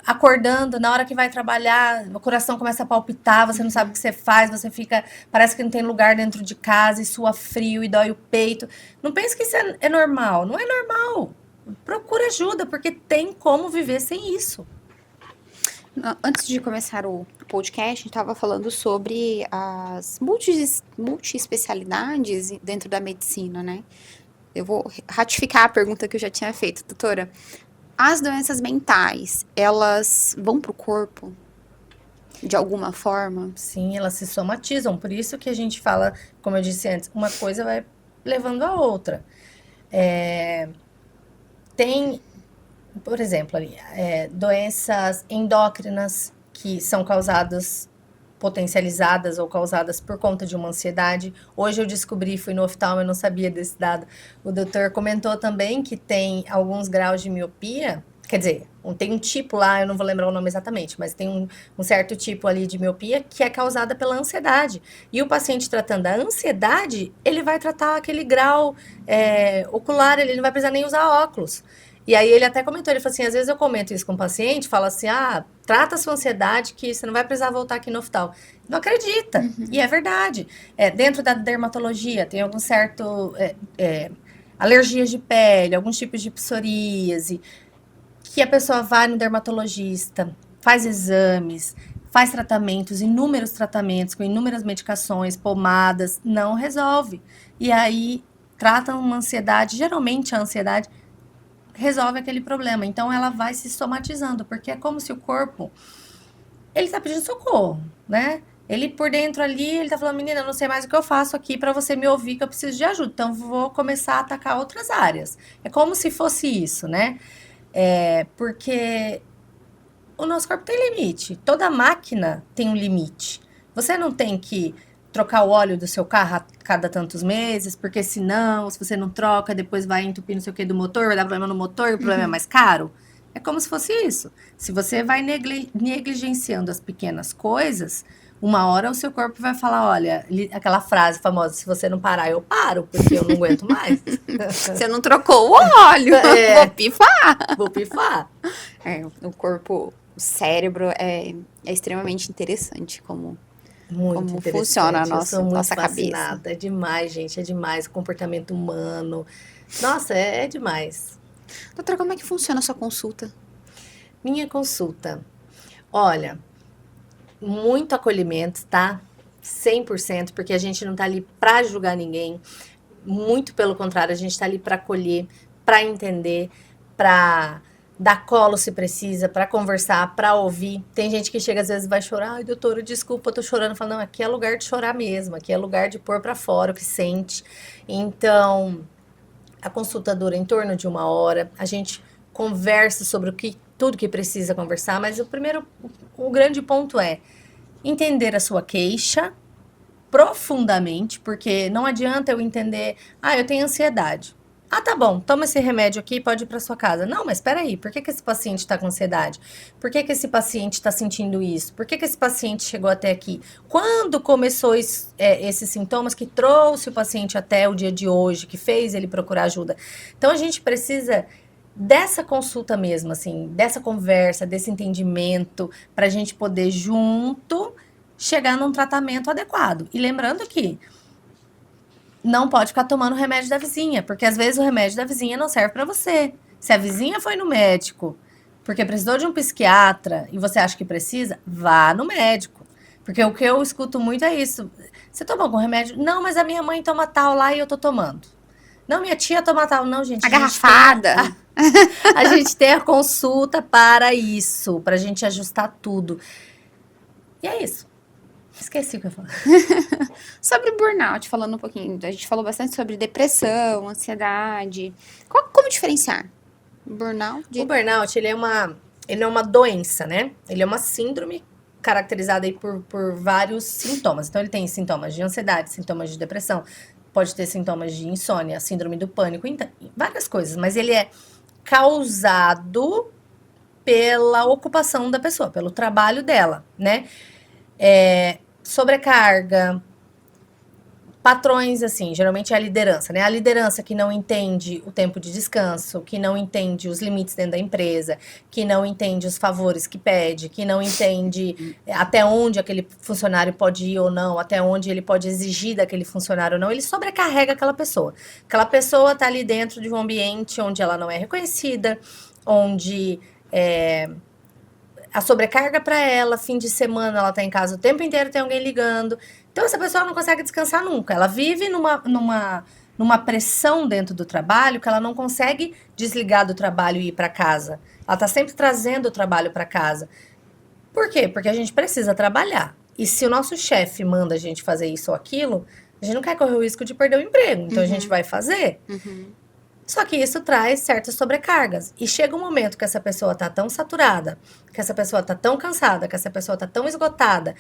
acordando, na hora que vai trabalhar, o coração começa a palpitar, você não sabe o que você faz, você fica, parece que não tem lugar dentro de casa e sua frio e dói o peito. Não pense que isso é normal. Não é normal. Procura ajuda, porque tem como viver sem isso. Antes de começar o podcast, a gente estava falando sobre as multi-especialidades dentro da medicina, né? Eu vou ratificar a pergunta que eu já tinha feito, doutora. As doenças mentais, elas vão pro corpo de alguma forma? Sim, elas se somatizam. Por isso que a gente fala, como eu disse antes, uma coisa vai levando a outra. Tem, por exemplo, ali, doenças endócrinas que são causadas, potencializadas ou causadas por conta de uma ansiedade. Hoje eu descobri, fui no oftalmo, eu não sabia desse dado. O doutor comentou também que tem alguns graus de miopia, quer dizer, tem um tipo lá, eu não vou lembrar o nome exatamente, mas tem um certo tipo ali de miopia que é causada pela ansiedade. E o paciente tratando a ansiedade, ele vai tratar aquele grau ocular, ele não vai precisar nem usar óculos. E aí ele até comentou, ele falou assim, às vezes eu comento isso com o paciente, fala assim, trata a sua ansiedade que você não vai precisar voltar aqui no oftalmo. Não acredita, e é verdade. Dentro da dermatologia tem algum certo alergias de pele, alguns tipos de psoríase, que a pessoa vai no dermatologista, faz exames, faz tratamentos, inúmeros tratamentos, com inúmeras medicações, pomadas, não resolve. E aí trata uma ansiedade, geralmente a ansiedade resolve aquele problema. Então ela vai se somatizando, porque é como se o corpo, ele tá pedindo socorro, né? Ele por dentro ali, ele tá falando, menina, eu não sei mais o que eu faço aqui para você me ouvir que eu preciso de ajuda. Então vou começar a atacar outras áreas. É como se fosse isso, né? Porque o nosso corpo tem limite. Toda máquina tem um limite. Você não tem que trocar o óleo do seu carro a cada tantos meses, porque senão, se você não troca, depois vai entupir não sei o que do motor, vai dar problema no motor e o problema é mais caro. É como se fosse isso. Se você vai negligenciando as pequenas coisas, uma hora o seu corpo vai falar, olha, aquela frase famosa, se você não parar, eu paro, porque eu não aguento mais. Você não trocou o óleo, vou pifar. Vou pifar. O corpo, o cérebro é extremamente interessante como funciona a nossa cabeça. É demais, gente, é demais. O comportamento humano. Nossa, é demais. Doutora, como é que funciona a sua consulta? Minha consulta. Olha, muito acolhimento, tá? 100%, porque a gente não tá ali pra julgar ninguém. Muito pelo contrário, a gente tá ali pra acolher, pra entender, pra dar colo se precisa, para conversar, para ouvir. Tem gente que chega às vezes e vai chorar, ai doutora, desculpa, eu tô chorando. Fala, não, aqui é lugar de chorar mesmo, aqui é lugar de pôr para fora o que sente. Então, a consulta dura em torno de 1 hora, a gente conversa sobre tudo que precisa conversar, mas o grande ponto é entender a sua queixa profundamente, porque não adianta eu entender, eu tenho ansiedade. Ah, tá bom, toma esse remédio aqui e pode ir para sua casa. Não, mas espera aí, por que esse paciente está com ansiedade? Por que esse paciente está sentindo isso? Por que esse paciente chegou até aqui? Quando começou esses sintomas que trouxe o paciente até o dia de hoje, que fez ele procurar ajuda? Então, a gente precisa dessa consulta mesmo, assim, dessa conversa, desse entendimento, para a gente poder junto chegar num tratamento adequado. E lembrando que não pode ficar tomando o remédio da vizinha, porque às vezes o remédio da vizinha não serve para você. Se a vizinha foi no médico porque precisou de um psiquiatra e você acha que precisa, vá no médico. Porque o que eu escuto muito é isso. Você toma algum remédio? Não, mas a minha mãe toma tal lá e eu tô tomando. Não, minha tia toma tal. Não, gente. A garrafada. A gente tem a consulta para isso, para a gente ajustar tudo. E é isso. Esqueci o que eu ia falar. Sobre burnout, falando um pouquinho, a gente falou bastante sobre depressão, ansiedade. Como diferenciar? Burnout? O burnout, ele é uma doença, né? Ele é uma síndrome caracterizada aí por vários sintomas. Então, ele tem sintomas de ansiedade, sintomas de depressão, pode ter sintomas de insônia, síndrome do pânico, então, várias coisas. Mas ele é causado pela ocupação da pessoa, pelo trabalho dela, né? Sobrecarga, patrões, assim, geralmente é a liderança, né? A liderança que não entende o tempo de descanso, que não entende os limites dentro da empresa, que não entende os favores que pede, que não entende até onde aquele funcionário pode ir ou não, até onde ele pode exigir daquele funcionário ou não, ele sobrecarrega aquela pessoa. Aquela pessoa tá ali dentro de um ambiente onde ela não é reconhecida, onde a sobrecarga para ela, fim de semana ela tá em casa o tempo inteiro, tem alguém ligando. Então, essa pessoa não consegue descansar nunca. Ela vive numa pressão dentro do trabalho que ela não consegue desligar do trabalho e ir para casa. Ela tá sempre trazendo o trabalho para casa. Por quê? Porque a gente precisa trabalhar. E se o nosso chefe manda a gente fazer isso ou aquilo, a gente não quer correr o risco de perder o emprego. Então, a gente vai fazer. Só que isso traz certas sobrecargas. E chega um momento que essa pessoa tá tão saturada, que essa pessoa tá tão cansada, que essa pessoa tá tão esgotada,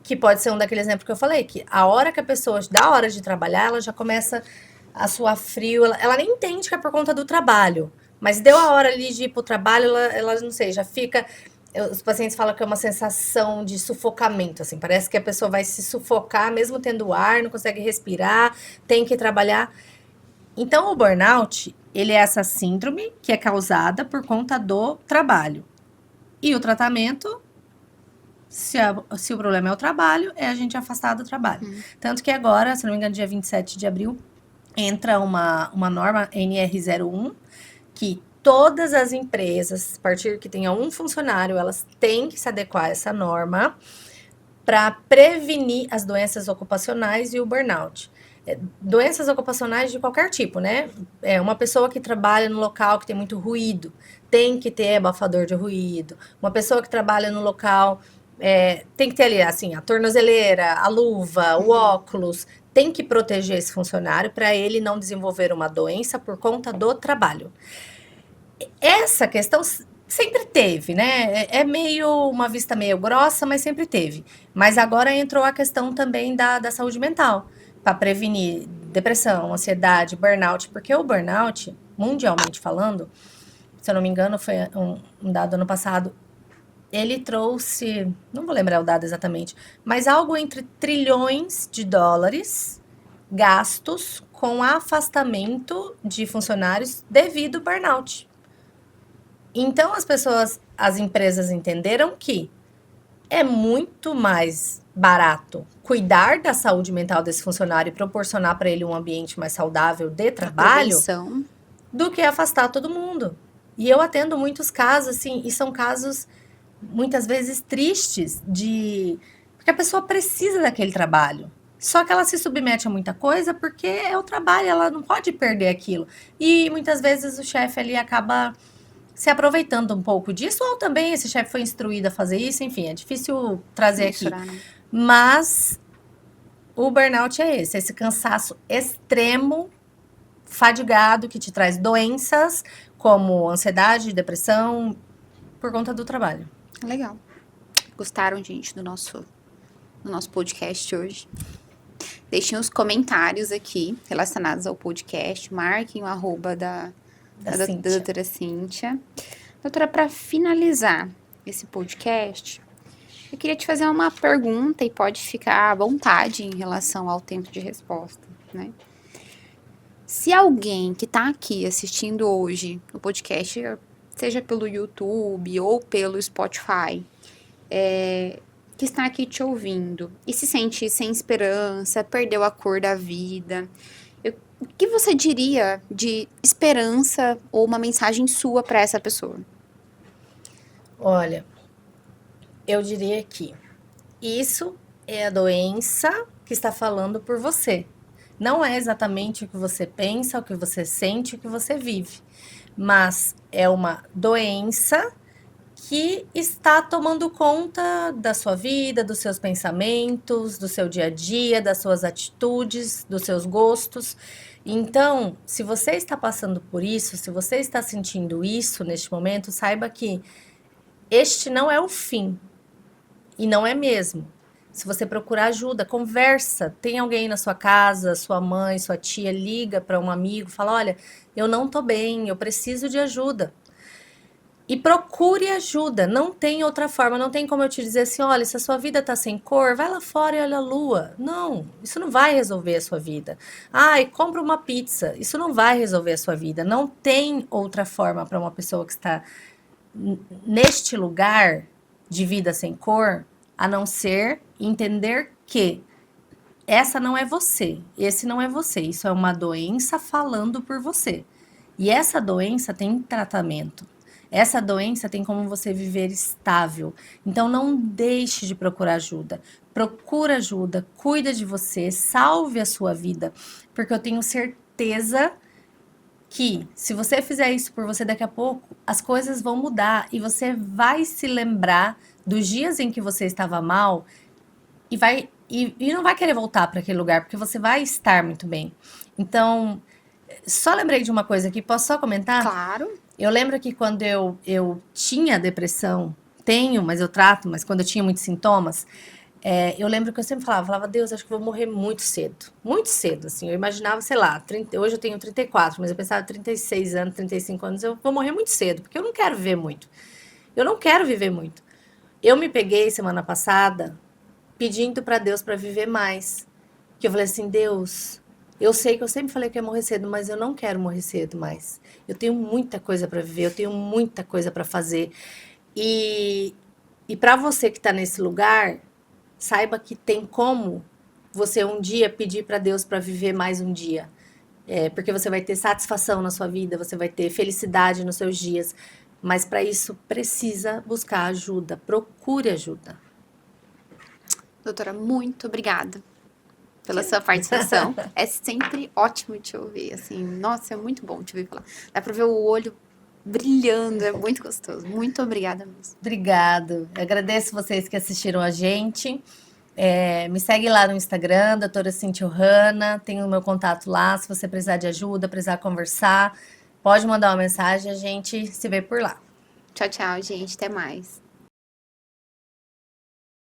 que pode ser um daqueles exemplos que eu falei, que a hora que a pessoa dá hora de trabalhar, ela já começa a suar frio, ela nem entende que é por conta do trabalho. Mas deu a hora ali de ir pro trabalho, ela não sei, já fica... Os pacientes falam que é uma sensação de sufocamento, assim, parece que a pessoa vai se sufocar, mesmo tendo ar, não consegue respirar, tem que trabalhar. Então, o burnout, ele é essa síndrome que é causada por conta do trabalho. E o tratamento, se o problema é o trabalho, é a gente afastar do trabalho. Tanto que agora, se não me engano, dia 27 de abril, entra uma norma NR01, que todas as empresas, a partir que tenha um funcionário, elas têm que se adequar a essa norma para prevenir as doenças ocupacionais e o burnout. Doenças ocupacionais de qualquer tipo, né? Uma pessoa que trabalha no local que tem muito ruído, tem que ter abafador de ruído. Uma pessoa que trabalha no local, tem que ter ali, assim, a tornozeleira, a luva, o óculos, tem que proteger esse funcionário para ele não desenvolver uma doença por conta do trabalho. Essa questão sempre teve, né? É meio uma vista meio grossa, mas sempre teve. Mas agora entrou a questão também da saúde mental, para prevenir depressão, ansiedade, burnout, porque o burnout, mundialmente falando, se eu não me engano, foi um dado ano passado, ele trouxe, não vou lembrar o dado exatamente, mas algo entre trilhões de dólares gastos com afastamento de funcionários devido ao burnout. Então, as empresas entenderam que é muito mais barato cuidar da saúde mental desse funcionário e proporcionar para ele um ambiente mais saudável de trabalho do que afastar todo mundo. E eu atendo muitos casos, assim, e são casos muitas vezes tristes porque a pessoa precisa daquele trabalho. Só que ela se submete a muita coisa porque é o trabalho, ela não pode perder aquilo. E muitas vezes o chefe ali acaba se aproveitando um pouco disso, ou também esse chefe foi instruído a fazer isso, enfim, é difícil trazer aqui. Mas o burnout é esse cansaço extremo, fadigado, que te traz doenças, como ansiedade, depressão, por conta do trabalho. Legal. Gostaram, gente, do nosso podcast hoje? Deixem os comentários aqui relacionados ao podcast. Marquem o arroba da doutora Cíntia. Doutora, para finalizar esse podcast, eu queria te fazer uma pergunta e pode ficar à vontade em relação ao tempo de resposta, né? Se alguém que está aqui assistindo hoje o podcast, seja pelo YouTube ou pelo Spotify, que está aqui te ouvindo e se sente sem esperança, perdeu a cor da vida, o que você diria de esperança ou uma mensagem sua para essa pessoa? Olha, eu diria que isso é a doença que está falando por você. Não é exatamente o que você pensa, o que você sente, o que você vive, mas é uma doença que está tomando conta da sua vida, dos seus pensamentos, do seu dia a dia, das suas atitudes, dos seus gostos. Então, se você está passando por isso, se você está sentindo isso neste momento, saiba que este não é o fim. E não é mesmo. Se você procurar ajuda, conversa. Tem alguém na sua casa, sua mãe, sua tia, liga para um amigo, fala: olha, eu não tô bem, eu preciso de ajuda. E procure ajuda, não tem outra forma, não tem como eu te dizer assim, olha, se a sua vida tá sem cor, vai lá fora e olha a lua. Não, isso não vai resolver a sua vida. Ai, compra uma pizza, isso não vai resolver a sua vida. Não tem outra forma para uma pessoa que está neste lugar de vida sem cor, a não ser entender que essa não é você, esse não é você, isso é uma doença falando por você. E essa doença tem tratamento. Essa doença tem como você viver estável. Então não deixe de procurar ajuda. Procura ajuda, cuida de você, salve a sua vida, porque eu tenho certeza que se você fizer isso por você daqui a pouco, as coisas vão mudar e você vai se lembrar dos dias em que você estava mal e não vai querer voltar para aquele lugar, porque você vai estar muito bem. Então, só lembrei de uma coisa aqui, posso só comentar? Claro. Eu lembro que quando eu tinha depressão, mas eu trato, mas quando eu tinha muitos sintomas, eu lembro que eu sempre falava, Deus, acho que vou morrer muito cedo, assim, eu imaginava, sei lá, hoje eu tenho 34, mas eu pensava 36 anos, 35 anos, eu vou morrer muito cedo, porque eu não quero viver muito, eu me peguei semana passada pedindo para Deus para viver mais, que eu falei assim, Deus, eu sei que eu sempre falei que ia morrer cedo, mas eu não quero morrer cedo mais. Eu tenho muita coisa para viver, eu tenho muita coisa para fazer. E para você que está nesse lugar, saiba que tem como você um dia pedir para Deus para viver mais um dia. Porque você vai ter satisfação na sua vida, você vai ter felicidade nos seus dias. Mas para isso precisa buscar ajuda, procure ajuda. Doutora, muito obrigada pela sua participação. É sempre ótimo te ouvir, assim, nossa, é muito bom te ouvir falar. Dá pra ver o olho brilhando, é muito gostoso. Muito obrigada mesmo. Obrigado. Eu agradeço vocês que assistiram a gente. Me segue lá no Instagram, doutora Cíntia Ohana, tem o meu contato lá, se você precisar de ajuda, precisar conversar, pode mandar uma mensagem, a gente se vê por lá. Tchau, tchau, gente, até mais.